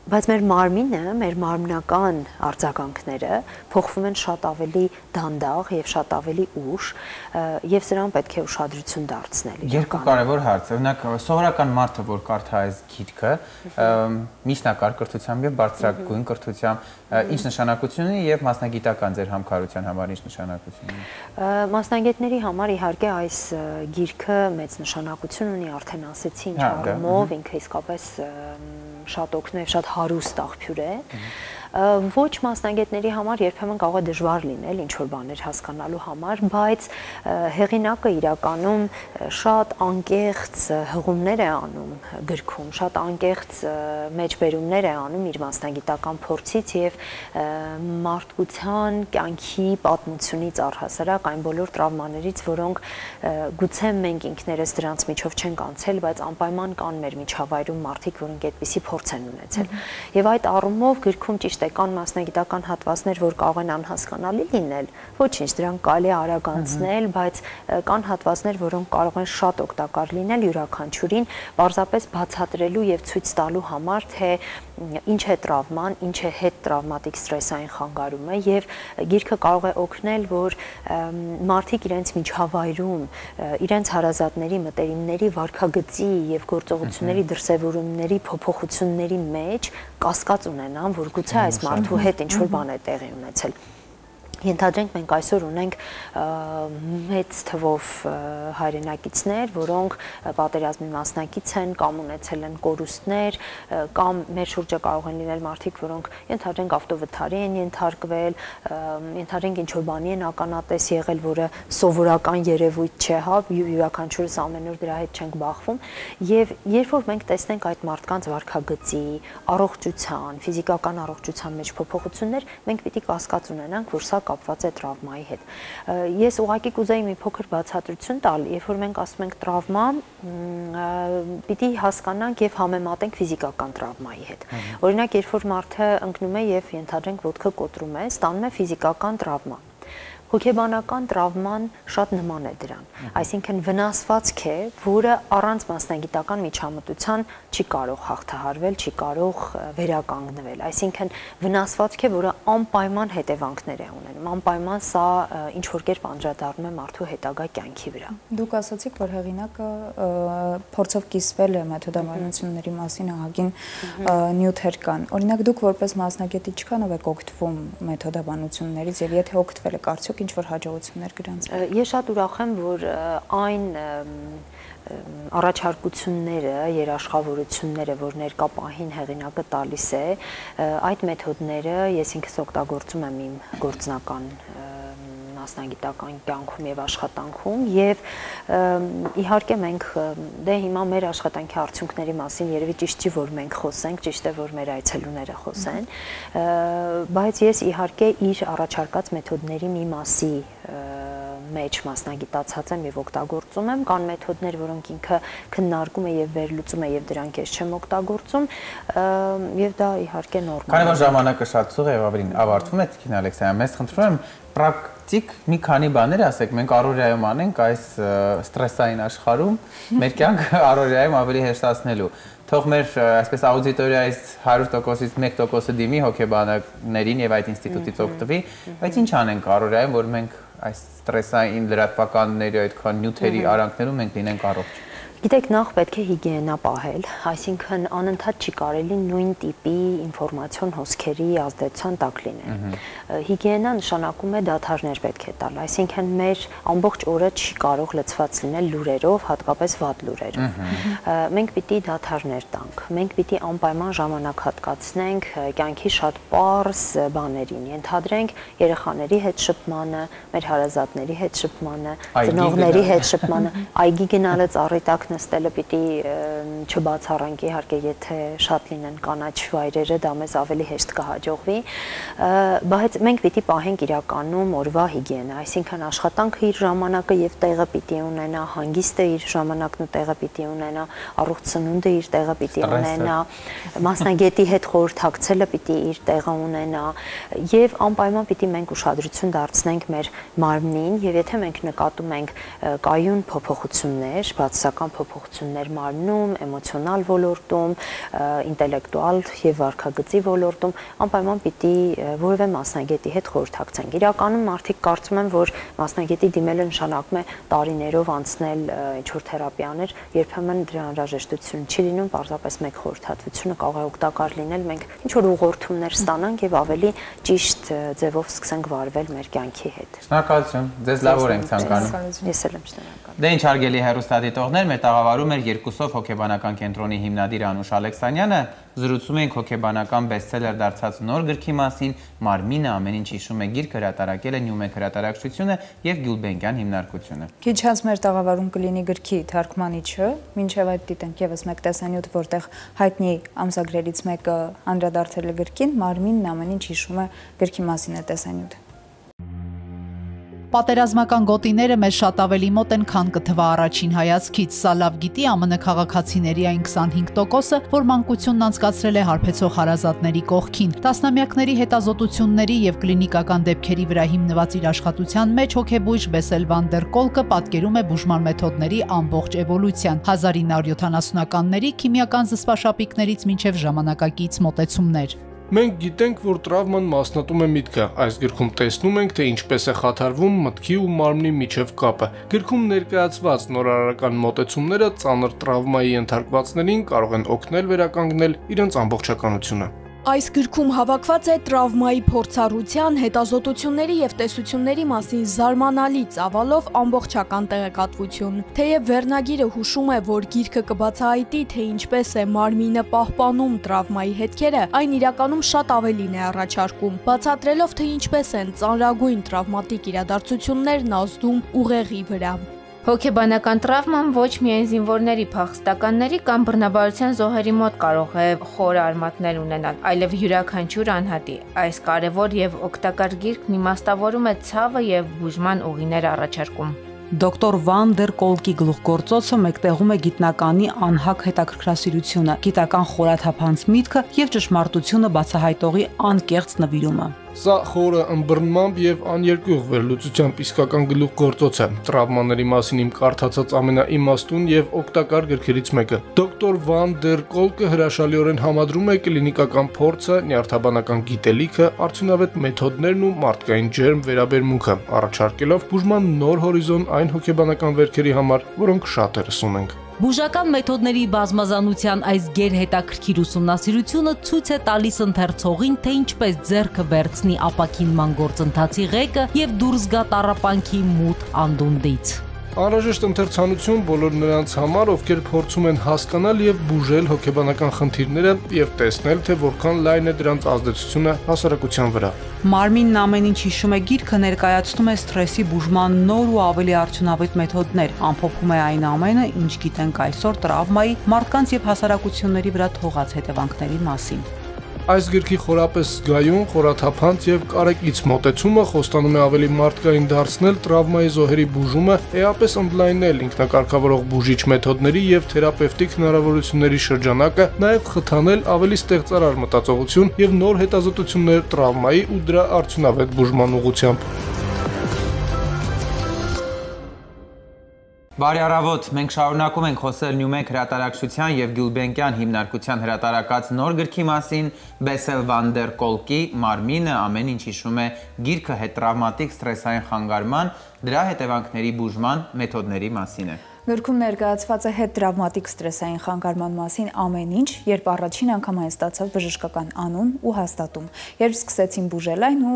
Բայց մեր մարմինը, մեր մարմնական արձագանքները փոխվում են շատ ավելի դանդաղ եւ շատ ավելի ուշ եւ սրան պետք է ուշադրություն դարձնել։ Երկու կարևոր հարց։ Օրինակ, սովորական մարդը, որ կարդա այս գիրքը, միջնակարգ կրթությամբ եւ բարձրագույն կրթությամբ, ինչ նշանակություն ունի եւ մասնագիտական ձեր համքարության համար ինչ նշանակություն ունի։ Մասնագետների համար իհարկե այս գիրքը մեծ նշանակություն ունի, արդեն ասեցի, ինչ առումով ինքը իսկապես շատ օգնող, շատ հարուստ աղբյուր է։ Ոչ մասնագետների համար երբեմն կարող է դժվար լինել ինչ որ բաներ հասկանալու համար, բայց հեղինակը իրականում շատ անկեղծ հղումներ է անում գրքում, շատ անկեղծ մեջբերումներ է անում իր մասնագիտական փորձից եւ մարդկության կյանքի պատմությունից առհասարակ այն բոլոր տրավմաներից, որոնք գուցե մենք ինքներս դրանց միջով չենք անցել, բայց անպայման կան մեր միջավայրում մարդիկ, որոնք այդպիսի փորձ են ունեցել։ Եվ այդ առումով գրքում ճիշտ է կան մասնագիտական հատվածներ, որ կարող են անհասկանալի լինել, ոչինչ, դրանք կարելի է արագ անցնել, բայց կան հատվածներ, որոնք կարող են շատ օգտակար լինել յուրաքանչյուրին, պարզապես բացատրելու եւ ցույց տալու համար, թե ինչ է տրավման, ինչ է հետտրավմատիկ ստրեսային խանգարումը եւ գիրքը կարող է օգնել, որ մարդիկ իրենց միջավայրում, իրենց հարազատների մտերիմների վարքագծի եւ գործողությունների դրսեւորումների փոփոխությունների մեջ կասկած ունենան, որ գուցե այս մարդու հետ ինչ որ բան է տեղի ունեցել։ Ենթադրենք մենք այսօր ունենք մեծ թվով հայրենակիցներ, որոնք պատերազմի մասնակից են կամ ունեցել են կորուստներ, կամ մեր շուրջը կարող են լինել մարդիկ, որոնք ենթադրենք ավտովթարի են ենթարկվել, ենթադրենք ինչ որ բանի են ականատես եղել, որը սովորական երևույթ չէ, հա, յուրաքանչյուրս ամեն օր դրա հետ չենք բախվում, եւ երբ որ մենք տեսնենք այդ մարդկանց վարքագծի, առողջության, ֆիզիկական առողջության մեջ փոփոխություններ, մենք պիտի կասկած ունենանք, որ սա կապված է տրավմայի հետ։ Ես ուղղակի կուզեի մի փոքր բացատրություն տալ, երբ որ մենք ասում ենք տրավմա, պիտի հասկանանք եւ համեմատենք ֆիզիկական տրավմայի հետ։ Օրինակ, երբ որ մարդը ընկնում է եւ ենթադրենք ոտքը կոտրում է, ստանում է ֆիզիկական տրավմա։ Հոգեբանական տրավման շատ նման է դրան, այսինքն վնասվածք է, որը առանց մասնագիտական միջամտության չի կարող հաղթահարվել, չի կարող վերականգնվել, այսինքն վնասվածք է, որը անպայման հետևանքներ է ունենում, անպայման սա ինչ որ կերպ անդրադառնում է մարդու հետագա կյանքի վրա։ Դուք ասացիք, որ հեղինակը փորձով կիսվել է մեթոդաբանությունների մասին ահագին նյութեր կան։ Օրինակ դուք որպես մասնագետի ինչքանով եք օգտվում մեթոդաբանություններից եւ եթե օգտվել եք արդյոք ինչ որ հաջողություններ գրանցվել։ Ես շատ ուրախ եմ, որ այն առաջարկությունները, երաշխավորությունները, որ ներկա պահին հեղինակը տալիս է, այդ մեթոդները ես ինքս օգտագործում եմ իմ գործնական մասնագիտական կյանքում եւ աշխատանքում եւ իհարկե մենք դե հիմա մեր աշխատանքի արդյունքների մասին երևի ճիշտ չի որ մենք խոսենք, ճիշտ է որ մեր այցելուները խոսեն, բայց ես իհարկե իր առաջարկած մեթոդների մի մասի մեջ մասնագիտացած եմ եւ օգտագործում եմ, կան մեթոդներ, որոնք ինքը քննարկում է եւ վերլուծում է եւ դրանք ես չեմ օգտագործում եւ դա իհարկե նորմալ է։ Կարևոր ժամանակը շատ ցուղ է եւ ավելին ավարտվում է Տիկին Ալեքսանյան, մեզ խնդրում եմ պրակտիկ մի քանի բաներ ասեք, մենք առօրյայում անենք այս ստրեսային աշխարհում, մեր կյանքը առօրյայում ավելի հեշտացնելու։ Թող մեր այսպես աուդիտորիայից 100%-ից 1%-ը դիմի հոգեբաններին եւ այդ ինստիտուտից օգտվի, բայց ինչ անենք առօրյայում, որ մենք այս ստրեսային լրատվականների այդքան նյութերի արանքներում մենք լինենք առողջ։ Գիտեք, նախ պետք է հիգիենա պահել, այսինքն անընդհատ չի կարելի նույն տիպի ինֆորմացիոն հոսքերի ազդեցության տակ լինել։ Հիգիենա նշանակում է դադարներ պետք է տալ, այսինքն մեր ամբողջ օրը չի կարող լցված լինել լուրերով, հատկապես վատ լուրերով։ Մենք պիտի դադարներ տանք, մենք պիտի անպայման ժամանակ հատկացնենք կյանքի շատ պարզ բաներին, ենթադրենք երեխաների հետ շփմանը, մեր հարազատների հետ շփմանը, ծնողների հետ շփմանը, այգի գնալը, ծառի տակ նստելը պիտի չբացառենք իհարկե, եթե շատ լինեն կանաչ վայրերը, դա մեզ ավելի հեշտ կհաջողվի, բայց մենք պիտի պահենք իրականում օրվա հիգիենա, այսինքն աշխատանքը իր ժամանակը եւ տեղը պիտի ունենա, հանգիստը իր ժամանակն ու տեղը պիտի ունենա, առողջ սնունդը իր տեղը պիտի ունենա, մասնագետի հետ խորհրդակցելը պիտի իր տեղը ունենա եւ անպայման պիտի մենք ուշադրություն դարձնենք մեր մարմնին եւ եթե մենք նկատում ենք կայուն փոփոխություններ, բացասական փոփոխություններ մարմնում, էմոցիոնալ ոլորտում, ինտելեկտուալ եւ վարքագծի ոլորտում, անպայման պիտի որևէ մասնագետի հետ խորհրդակցենք։ Իրականում մարդիկ կարծում են, որ մասնագետի դիմելը նշանակում է տարիներով անցնել ինչ-որ թերապիաներ, երբեմն դրա անհրաժեշտություն չի լինում, պարզապես մեկ խորհրդատվությունը կարող է օգտակար լինել, մենք ինչ-որ ուղղորդումներ ստանանք եւ ավելի ճիշտ ձևով սկսենք վարվել մեր կյանքի հետ։ Շնորհակալություն, ձեզ լավ օր ենք ցանկանում։ Ես էլ եմ շնորհակալ։ Դե ինչ հարգելի հեռուստադիտողներ, մեր տաղավարում էր Երկուսով հոգեբանական կենտրոնի հիմնադիր Անուշ Ալեքսանյանը, զրուցում ենք հոգեբանական բեսթսելեր դարձած նոր գրքի մասին, Մարմինը ամեն ինչ հիշում է գիրքը հրատարակել է Նյումեկ հրատարակչությունը եւ Գյուլբենկյան հիմնարկությունը։ Քիչ անց մեր տաղավարում կլինի գրքի թարգմանիչը, մինչև այդ դիտենք եւս մեկ տեսանյութ, որտեղ հայտնի ամսագրերից մեկը անդրադարձել է գրքին, Մարմինն ամեն ինչ հիշում է գրքի մասին է տեսանյութը։ Պատերազմական գոտիները մեզ շատ ավելի մոտ են, քան կթվա առաջին հայացքից։ Սա լավ գիտի ԱՄՆ քաղաքացիների այն 25%-ը, որ մանկությունն անցկացրել է հարբեցող հարազատների կողքին։ Տասնամյակների հետազոտությունների եւ կլինիկական դեպքերի վրա հիմնված իր աշխատության մեջ հոգեբույժ Բեսել վան դեր Կոլկը պատկերում է բուժման մեթոդների ամբողջ էվոլյուցիան՝ 1970-ականների քիմիական զսպաշապիկներից մինչև ժամանակակից մոտեցումներ։ Մենք գիտենք, որ տրավման մասնատում է միտքը։ Այս գրքում տեսնում ենք, թե ինչպես է խաթարվում մտքի ու մարմնի միջև կապը։ Գրքում ներկայացված նորարարական մոտեցումները ծանր տրավմայի ենթարկվածներին կարող են օգնել վերականգնել իրենց ամբողջականությունը։ Այս գրքում հավաքված է տրավմայի փորձառության, հետազոտությունների եւ տեսությունների մասին զարմանալի ծավալով ամբողջական տեղեկատվություն։ Թեև վերնագիրը հուշում է, որ գիրքը կբացահայտի, թե ինչպես է մարմինը պահպանում տրավմայի հետքերը, այն իրականում շատ ավելին է առաջարկում, բացատրելով, թե ինչպես են ծանրագույն տրավմատիկ իրադարձություններն ազդում ուղեղի վրա։ Հոգեբանական տրավման ոչ միայն զինվորների, փախստականների կամ բռնաբարության զոհերի մոտ կարող է խոր արմատներ ունենալ, այլև յուրաքանչյուր անհատի։ Այս կարևոր եւ օգտակար գիրքն իմաստավորում է ցավը եւ բուժման ուղիներ առաջարկում։ Դոկտոր Վան դեր Կոլկի գլուխգործոցը մեկտեղում է գիտնականի անհակ հետաքրքրասիրությունը, գիտական խորաթափանց միտքը եւ ճշմարտությունը բացահայտողի անկեղծ նվիրումը։ Սա խորը ըմբռնմամբ եւ աներկյուղ վերլուծությամբ իսկական գլուխգործոց է։ Տրավմաների մասին իմ կարդացած ամենաիմաստուն եւ օգտակար գրքերից մեկը։ Դոկտոր Վան դեր Կոլկը հրաշալիորեն համադրում է կլինիկական փորձը, նյարդաբանական գիտելիքը, արդյունավետ մեթոդներն ու մարդկային ջերմ վերաբերմունքը, առաջարկելով բուժման նոր հորիզոն այն հոգեբանական վերքերի համար, որոնք շատերս ունենք։ Բուժական մեթոդների բազմազանության այս գերհետաքրքիր ուսումնասիրությունը ցույց է տալիս ընթերցողին, թե ինչպես ձեռքը վերցնի ապակինման գործընթացի ղեկը եւ դուրս գա տառապանքի մութ անդունդից։ Անհրաժեշտ ընթերցանություն բոլոր նրանց համար, ովքեր փորձում են հասկանալ եւ բուժել հոգեբանական խնդիրները եւ տեսնել, թե որքան լայն է դրանց ազդեցությունը հասարակության վրա։ Մարմինն ամեն ինչ հիշում է գիրքը ներկայացնում է սթրեսի բուժման նոր ու ավելի արդյունավետ մեթոդներ, ամփոփում է այն ամենը, ինչ գիտենք այսօր տրավմայի, մարդկանց եւ հասարակությունների վրա թողած հետևանքների մասին։ Այս գրքի խորապես զգայուն, խորաթափանց եւ կարեկից մոտեցումը խոստանում է ավելի մարդկային դարձնել տրավմայի զոհերի բուժումը, էապես ընդլայնել ինքնակարգավորող բուժիչ մեթոդների եւ թերապևտիկ հնարավորությունների շրջանակը, նաեւ խթանել ավելի ստեղծարար մտածողություն եւ նոր հետազոտություններ տրավմայի ու դրա արդյունավետ բուժման ուղղությամբ։ Բարի առավոտ, մենք շարունակում ենք խոսել Նյումեկ հրատարակչության եւ Գյուլբենկյան հիմնարկության հրատարակած նոր գրքի մասին, Բեսել վան դեր Կոլկի Մարմինը ամեն ինչ հիշում է գիրքը հետտրավմատիկ սթրեսային խանգարման, դրա հետևանքների բուժման մեթոդների մասին է։ Գրքում ներկայացված է հետտրավմատիկ սթրեսային խանգարման մասին ամեն ինչ, երբ առաջին անգամ այն ստացավ բժշկական անուն ու հաստատում։ Երբ սկսեցին բուժել այն ու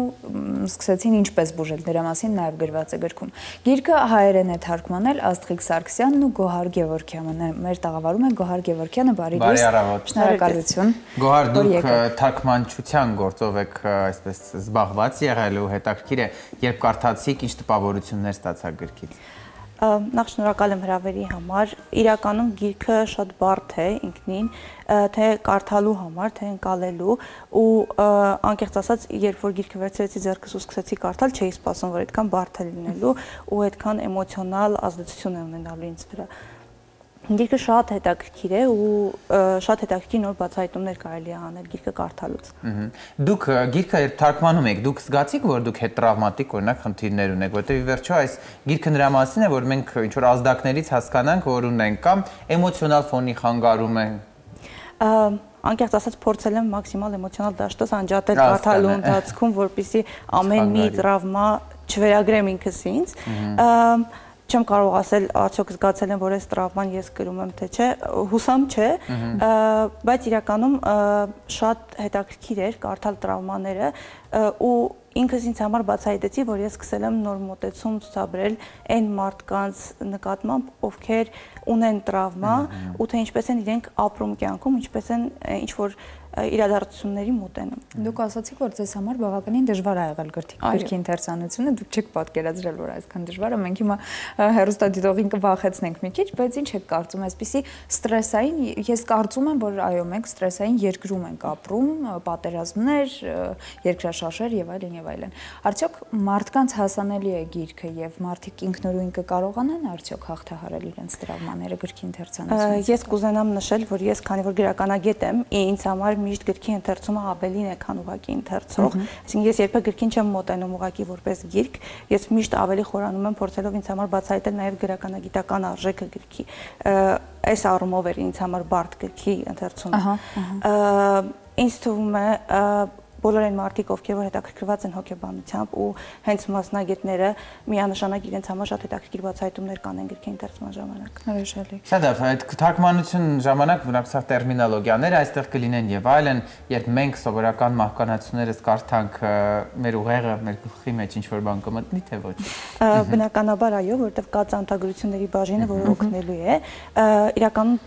սկսեցին ինչպես բուժել, դրա մասին նաև գրված է գրքում։ Գիրքը հայերեն է թարգմանել Աստղիկ Սարգսյանն ու Գոհար Գևորգյանը։ Մեր տաղավարում է Գոհար Գևորգյանը, բարի դուրս։ Շնորհակալություն։ Գոհար, դուք թարգմանչության գործով եք այսպես զբաղված եղել ու հետաքրքիր է, երբ կարդացիք, ինչ տպավորություններ ստացաք գրքից։ Նախ շնորհակալ եմ հրավերի համար, իրականում գիրքը շատ բարդ է ինքնին, թե կարդալու համար, թե ընկալելու ու անկեղծ ասած, երբ որ գիրքը վերցրեցի ձեռքս ու սկսեցի կարդալ, չէի սպասում, որ այդքան բարդ է լինելու ու այդքան էմոցիոնալ ազդեցություն է ունենալու ինձ վրա։ Գիրքը շատ հետաքրքիր է ու շատ հետաքրքիր նոր բացահայտումներ կարելի է անել գիրքը կարդալուց։ Դուք գիրքը թարգմանում եք, դուք զգացիք, որ դուք հետ տրավմատիկ օրինակ խնդիրներ ունեք, որտեղ ի վերջո այս գիրքը նրա մասին է, որ մենք ինչ որ ազդակներից հասկանանք, որ ունենք կամ էմոցիոնալ ֆոնի խանգարում է։ Անկեղծ ասած փորձել եմ մաքսիմալ էմոցիոնալ դաշտս անջատել կարդալու ընթացքում, որպեսզի ամեն մի տրավմա չվերագրեմ ինքս ինձ։ Չեմ կարող ասել արդյոք զգացել եմ, որ այս տրավման ես կրում եմ, թե չէ, հուսամ չէ, բայց իրականում շատ հետաքրքիր էր կարդալ տրավմաները ու ինքս ինձ համար բացահայտեցի, որ ես սկսել եմ նոր մոտեցում ցուցաբերել այն մարդկանց նկատմամբ, ովքեր ունեն տրավմա ու թե ինչպես են իրենք ապրում կյանքում, ինչպես են ինչ-որ իրադարձությունների մոտենում։ Դուք ասացիք, որ ձեզ համար բավականին դժվար ա եղել գրքի ընթերցանությունը, դուք չեք պատկերացրել, որ այսքան դժվար է, մենք հիմա հեռուստադիտողին կվախեցնենք մի քիչ, բայց ինչ եք կարծում, այսպիսի ստրեսային, ես կարծում եմ, որ այո, մենք ստրեսային երկրում ենք ապրում, պատերազմներ, երկրաշարժեր եւ այլն եւ այլն։ Արդյոք մարդկանց հասանելի է գիրքը եւ մարդիկ ինքնուրույն կկարողանան արդյոք հաղթահարել իրենց տրավմաները գրքի ընթերցանությունից։ Ես կուզենամ նշել, որ ես քանի որ գրականագետ եմ, ինձ համար միշտ գրքի ընթերցումը ավելին է, քան ուղղակի ընթերցող։ Այսինքն ես երբեք գրքին չեմ մոտենում ուղղակի որպես գիրք, ես միշտ ավելի խորանում եմ փորձելով ինձ համար բացահայտել նաև գրականագիտական արժեքը գրքի։ Այս առումով էր ինձ համար բարդ գրքի ընթերցումը։ Ինձ թվում է բոլոր այն մարդիկ, ովքեր որ հետաքրքրված են հոգեբանությամբ ու հենց մասնագետները միանշանակ իրենց համար շատ հետաքրքիր բացահայտումներ կանեն գրքի ընթերցման ժամանակ։ Հրաշալի։ Սադավ, այդ թարգմանություն ժամանակ բնականաբար տերմինոլոգիաները այստեղ կլինեն եւ այլն, երբ մենք սովորական մահկանացուներս կարդանք, մեր ուղեղը, մեր գլխի մեջ ինչ որ բան կմտնի, թե ոչ։ Բնականաբար այո, որովհետեւ կա ծանոթագրությունների բաժինը, որը օգնելու է։ Իրականում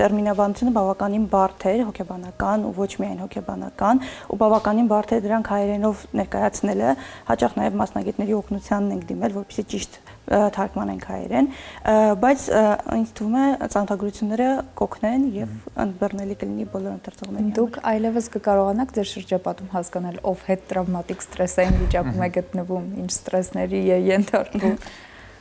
տերմինաբանությունը բավականին բարդ է, հոգեբանական ու ոչ միայն հոգեբանական, ու բավականին բարդ է դրանք հայերենով ներկայացնելը, հաճախ նաև մասնագետների օգնությանն ենք դիմել, որպեսզի ճիշտ թարգմանենք հայերեն, բայց ինձ թվում է ծանոթագրությունները կօգնեն եւ ընդբռնելի կլինի բոլոր ընթերցողներին։ Դուք այլևս կկարողանաք ձեր շրջապատում հասկանալ, ով հետ տրավմատիկ ստրեսային վիճակում է գտնվում, ինչ ստրեսների է ենթարկվում։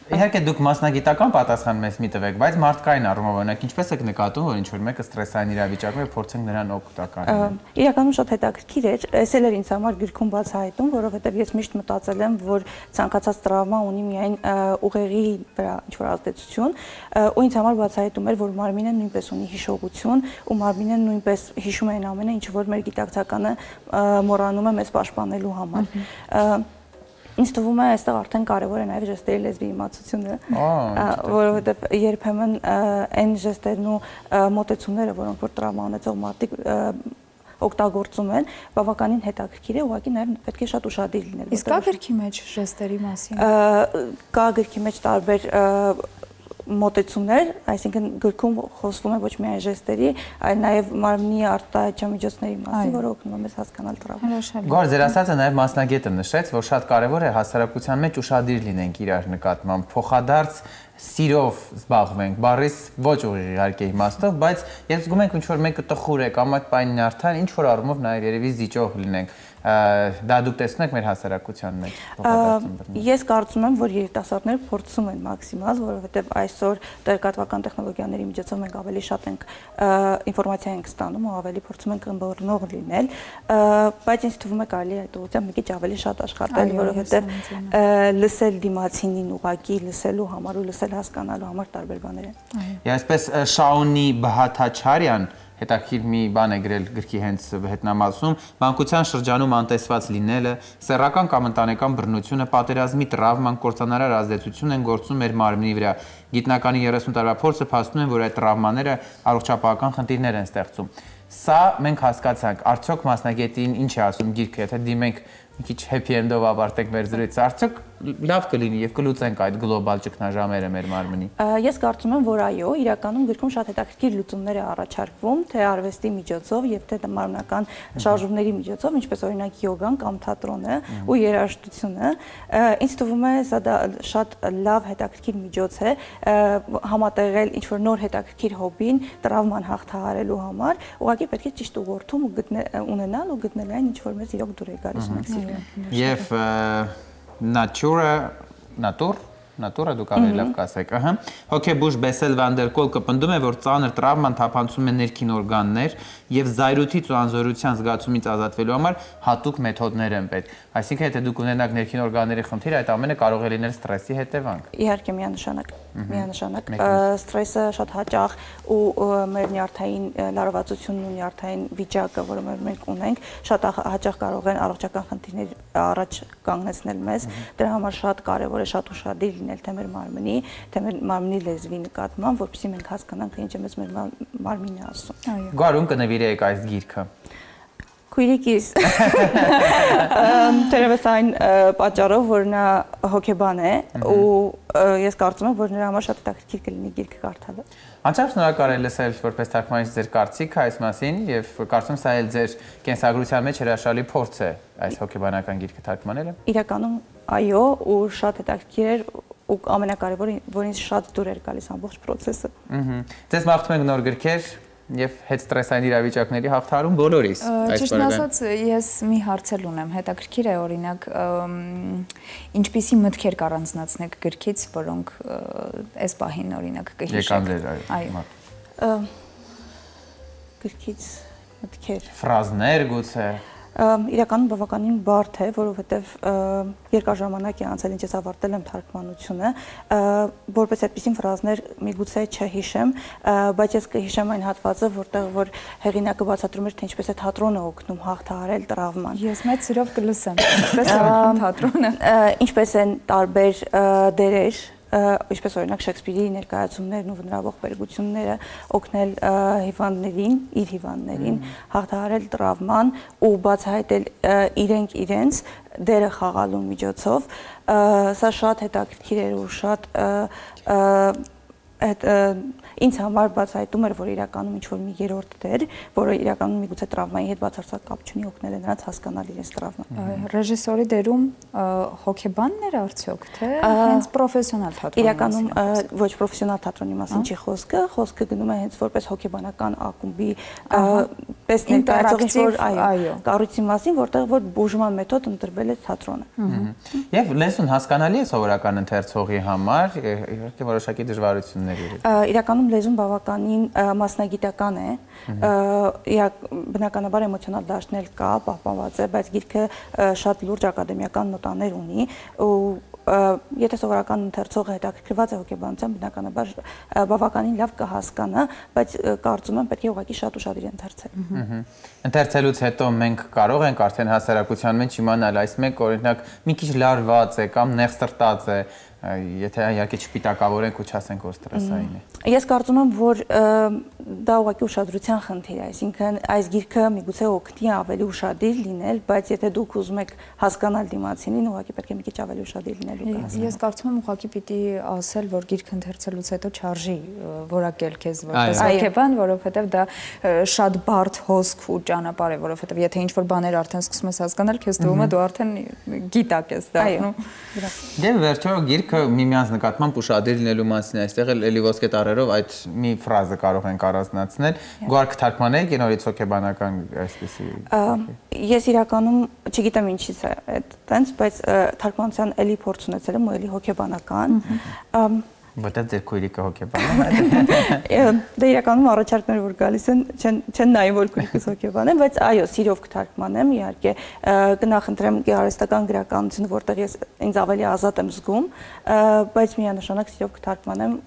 Իհարկե դուք մասնագիտական պատասխան մեզ մի տվեք, բայց մարդկային առումով օրինակ ինչպես եք նկատում, որ ինչ որ մեկը ստրեսային իրավիճակում է, փորձենք նրան օգտակար լինել։ Իրականում շատ հետաքրքիր էր, այս էլ էր ինձ համար գրքում բացահայտում, որովհետև ես միշտ մտածել եմ, որ ցանկացած տրավմա ունի միայն ուղեղի վրա ինչ որ ազդեցություն, ու ինձ համար բացահայտում էր, որ մարմինը նույնպես ունի հիշողություն, ու մարմինը նույնպես հիշում է այն ամենը, ինչ որ մեր գիտակցականը մոռանում է մեզ պաշտպանելու համար։ Ինձ թվում է այստեղ արդեն կարևոր է նաև ժեստերի լեզվի իմացությունը, որովհետև երբեմն այն ժեստերն ու մոտեցումները, որոնք որ տրավմա ունեցող մարդիկ օգտագործում են, բավականին հետաքրքիր է, ուղղակի նաև պետք է շատ ուշադիր լինել։ Իսկ կա գրքի մեջ ժեստերի մասին։ Կա գրքի մեջ տարբեր մոտեցումներ, այսինքն գրքում խոսվում է ոչ միայն ժեստերի, այլ նաև մարմնի արտահայտչամիջոցների մասին, որը օգնում է մեզ հասկանալ տրավման։ Գոհար, ձեր ասածը նաև մասնագետը նշեց, որ շատ կարևոր է հասարակության մեջ ուշադիր լինենք իրար նկատմամբ, փոխադարձ սիրով զբաղվենք, բառից ոչ ուղիղ իհարկե իմաստով, բայց երբ զգում ենք ինչ որ մեկը տխուր է կամ այդ պայմանն արդեն ինչ որ առումով նաև երևի զիջող լինենք, դա դուք տեսնում եք մեր հասարակության մեջ փոխադարձում բռնել։ Ես կարծում եմ, որ երիտասարդները փորձում են մաքսիմալ, որովհետև այսօր տեղեկատվական տեխնոլոգիաների միջոցով մենք ավելի շատ ենք ինֆորմացիա ենք ստանում ու ավելի փորձում ենք ըմբռնող լինել, բայց ինձ թվում է կարելի է այդ ուղղությամբ մի քիչ ավելի շատ աշխատել, որովհետև լսել դիմացինին ուղղակի լսելու համար ու լսել հասկանալու համար տարբեր բաներ են։ Այսպես Շաունի Բհաթաչարյան հետաքրքիր մի բան է գրել գրքի հենց հետնամասում, մանկության շրջանում անտեսված լինելը, սեռական կամ ընտանեկան բռնությունը, պատերազմի տրավման, կործանարար ազդեցություն են գործում մեր մարմնի վրա։ Գիտնականի 30 տարվա փորձը փաստում են, որ այդ տրավմաները առողջապահական խնդիրներ են ստեղծում։ Սա մենք հասկացանք, արդյոք մասնագետին ինչ է ասում գիրքը, եթե դիմենք մի քիչ happy end-ով ավարտենք մեր զրույցը, արդյոք լավ կլինի եւ կլուծենք այդ գլոբալ ճգնաժամերը մեր մարմնի։ Ես կարծում եմ, որ այո, իրականում գրքում շատ հետաքրքիր լուծումներ է առաջարկվում, թե արվեստի միջոցով եւ թե մարմնական շարժումների միջոցով, ինչպես օրինակ յոգան կամ թատրոնը ու երաժշտությունը։ Ինձ թվում է սա շատ լավ հետաքրքիր միջոց է համատեղել ինչ որ նոր հետաքրքիր հոբին տրավման հաղթահարելու համար, ուղղակի պետք է ճիշտ ուղղորդում ունենալ ու գտնել այն, ինչ որ մեզ իրոք դուր է գալիս մենք սիրում։ Եվ Nature, նատուրա դուք ավելի լավ կասեք, հոգեբուժ Բեսել Վանդերկոլկը պնդում է, որ ծանր տրավման թափանցում է ներքին օրգաններ եւ զայրույթից ու անզորության զգացումից ազատվելու համար հատուկ մեթոդներ են պետք։ Այսինքն, եթե դուք ունենաք ներքին օրգանների խնդիր, այդ ամենը կարող է լինել ստրեսի հետևանք։ Իհարկե, միանշանակ ստրեսը շատ հաճախ ու մեր նյարդային լարվածությունն ու նյարդային վիճակը, որը մենք ունենք, շատ հաճախ կարող են առողջական խնդիրներ առաջ կանգնեցնել մեզ։ Դրա համար շատ կարևոր է շատ ուշադիր լինել թե մեր մարմնի, թե մեր մարմնի լեզվի նկատմամբ, որպեսզի մենք հասկանանք, թե ինչ է մեզ մեր մարմինը ասում։ Գարուն կնվիրեք այս գիրքը։ Քույրիկիս թերևս այն պատճառով, որ նա հոգեբան է ու ես կարծում եմ, որ նրա համար շատ հետաքրքիր կլինի գիրքը կարդալը։ Անչափ շնորհակալ եմ լսել որպես թարգմանիչ ձեր կարծիքը այս մասին եւ կարծում սա էլ ձեր կենսագրության մեջ հրաշալի փորձ է այս հոգեբանական գիրքը թարգմանելը։ Իրականում այո, ու շատ հետաքրքիր էր ու ամենակարևորը, որ ինձ շատ դուր էր գալիս ամբողջ process-ը։ Ձեզ մաղթում ենք նոր գրքեր եւ հետ ստրեսային իրավիճակների հաղթահարում բոլորիս այս Ճիշտն ասած, ես մի հարց էլ ունեմ, հետաքրքիր է օրինակ ինչպիսի մտքեր կառանձնացնեք գրքից, որոնք այս պահին օրինակ կհիշեք։ Այո։ Գրքից մտքեր։ Ֆրազներ գուցե։ Իրականում բավականին բարդ է, որովհետև երկար ժամանակ է անցել, ինչ ես ավարտել եմ թարգմանությունը, որպես այդպիսին ֆրազներ միգուցե չհիշեմ, բայց ես կհիշեմ այն հատվածը, որտեղ որ հեղինակը բացատրում էր, թե ինչպես է թատրոնը օգնում հաղթահարել տրավման։ Ես մեծ սիրով կլսեմ, ինչպես է օգնում թատրոնը։ Ինչպես են տարբեր դերեր, ինչպես օրինակ Շեքսպիրի ներկայացումներն ու վնրավող բերգությունները օգնել հիվանդներին, իր հիվանդներին հաղթահարել տրավման ու բացահայտել իրենք իրենց դերը խաղալու միջոցով, սա շատ հետաքրքիր էր ու շատ ինձ համար բացահայտում էր, որ իրականում ինչ-որ մի երրորդ դեր, որը իրականում միգուցե տրավմայի հետ բացարձակ կապ չունի, օգնել է նրանց հասկանալ իրենց տրավման։ Ռեժիսորի դերում հոգեբանն էր արդյոք, թե հենց պրոֆեսիոնալ թատրոնի Իրականում ոչ պրոֆեսիոնալ թատրոնի մասին չի խոսքը գնում է հենց որպես հոգեբանական ակումբի պես ներկայացող ինչ-որ կառույցի մասին, որտեղ որ բուժման մեթոդ ընտրվել է թատրոնը։ Եվ լեզուն հասկանալի է սովորական ընթերցողի համար, իհարկե որոշակի դժվարություններ ունի։ Իրականում լեզուն բավականին մասնագիտական է, բնականաբար էմոցիոնալ դաշտն էլ կա, պահպանված է, բայց գիրքը շատ լուրջ ակադեմիական նոտաներ ունի ու եթե սովորական ընթերցողը հետաքրքրված է հոգեբանությամբ, բնականաբար բավականին լավ կհասկանա, բայց կարծում եմ պետք է ուղղակի շատ ուշադիր ընթերցել։ Ընթերցելուց հետո մենք կարող ենք արդեն հասարակության մեջ իմանալ այս մեկ օրինակ մի քիչ լարված է կամ նեղսրտած է, եթե իհարկե չպիտակավորենք ու չասենք որ ստրեսային է։ Ես կարծում եմ, որ դա ուղղակի ուշադրության խնդիր է, այսինքն այս գիրքը միգուցե օգնի ավելի ուշադիր լինել, բայց եթե դուք ուզում եք հասկանալ դիմացինին, ուղղակի պետք է մի քիչ ավելի ուշադիր լինելու կասել։ Ես կարծում եմ ուղղակի պիտի ասել, որ գիրքը ընթերցելուց հետո չարժի որակել քեզ որպես հոգեբան, որովհետև դա շատ բարդ հոսք ու ճանապարհ է, որովհետև եթե ինչ-որ բաներ արդեն սկսում ես հասկանալ, քեզ թվում է դու արդեն գիտակ ես դառնում։ Դե վերջո գիրքը միմյանց նկատմամբ ուշադիր լինելու մասին է, այստեղ էլ էլի ոսկե տառերով այդ մի ֆրազը կարող ենք առանձնացնել։ Գոհար կթարգմանեիք նորից հոգեբանական այսպեսի։ Ես իրականում չգիտեմ ինչից է այդտենց, բայց թարգմանության էլի փորձ ունեցել եմ ու էլի հոգեբանական։ Որտեղ ձեր քույրիկը հոգեբան է։ Դե իրականում առաջարկներ որ գալիս են չեն նայում որ քույրիկս հոգեբան է, բայց այո, սիրով կթարգմանեմ, իհարկե կնախընտրեմ գեղարվեստական գրականություն, որտեղ ես ինձ ավելի ազատ եմ զգում, բայց միանշանակ սիրով կթարգմանեմ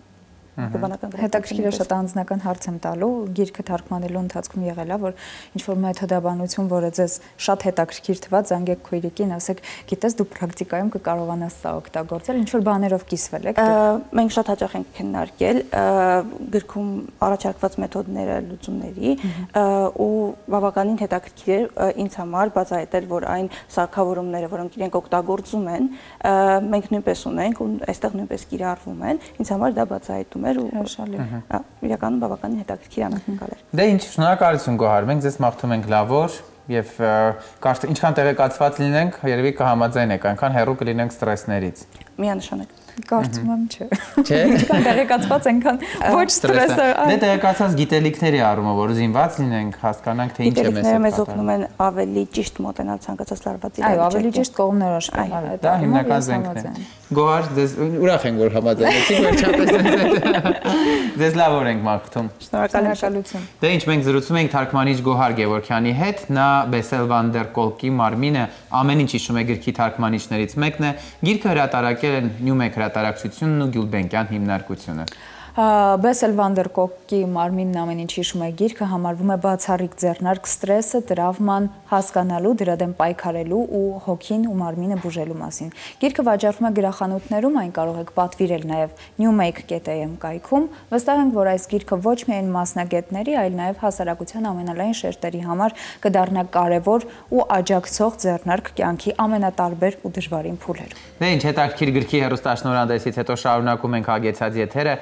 Հետաքրքիր է շատ անձնական հարց եմ տալու, գիրքը թարգմանելու ընթացքում եղել է, որ ինչ-որ մեթոդաբանություն, որը ձեզ շատ հետաքրքիր թվաց, զանգեք քույրիկին, ասեք, գիտես դու պրակտիկայում կկարողանաս սա օգտագործել, ինչ-որ բաներով կիսվել եք։ Մենք շատ հաճախ ենք քննարկել գրքում առաջարկված մեթոդները լուծումների ու բավականին հետաքրքիր է ինձ համար բացահայտել, որ այն սարքավորումները, որոնք իրենք օգտագործում են, մենք նույնպես ունենք ու այստեղ նույնպես կիրառվում են, ինձ համար դա բացահայտում իրականում բավականին հետաքրքիր անակնկալ էր։ Դե ինչ, շնորհակալություն Գոհար, մենք ձեզ մաղթում ենք լավ օր եւ ինչքան տեղեկացված լինենք, երևի կհամաձայնեք, այնքան հեռու կլինենք ստրեսներից։ Միանշանակ։ Կարծում եմ չէ։ Չէ։ Ինչքան տեղեկացված ենքան ոչ ստրեսը։ Դե տեղեկացած գիտելիքների առումով, որ զինված լինենք, հասկանանք թե ինչ է մեզ Գիտելիքները մեզ օգնում են ավելի ճիշտ մոտենալ ցանկացած լարված իրավիճակին։ Այո, ավելի ճիշտ կողմներ աշխատել։ Դա հիմնական զենքն է։ Գոհար, ձեզ ուրախ ենք, որ համաձայնեցիք, վերջապես ձեզ լավ ենք մաղթում։ Շնորհակալություն։ Դե ինչ մենք զրուցում ենք թարգմանիչ Գոհար Գևորգյանի հետ, նա Բեսել վան դեր Կոլկի մարմինը ամեն ինչ հիշում է գրքի թարգմանիչներից մեկն է։ Գիրքը հրատարակել են Նյումեկ հրատարակչությունն ու Գյուլբենկյան հիմնարկությունը։ Բեսել վան դեր Կոլկի մարմինն ամեն ինչ հիշում է գիրքը համարվում է բացառիկ ձեռնարկ ստրեսը, տրավման հասկանալու, դրա դեմ պայքարելու ու հոգին ու մարմինը բուժելու մասին։ Գիրքը վաճառվում է գրախանութներում, այն կարող եք պատվիրել նաև newmake.am կայքում։ Վստահ ենք, որ այս գիրքը ոչ միայն մասնագետների, այլ նաև հասարակության ամենալայն շերտերի համար կդառնա կարևոր ու աջակցող ձեռնարկ կյանքի ամենատարբեր ու դժվարին փուլերում։ Դե ինչ հետաքրքիր գրքի հեռուստաշնորհանդեսից հետո շարունակում ենք հագեցած եթերը,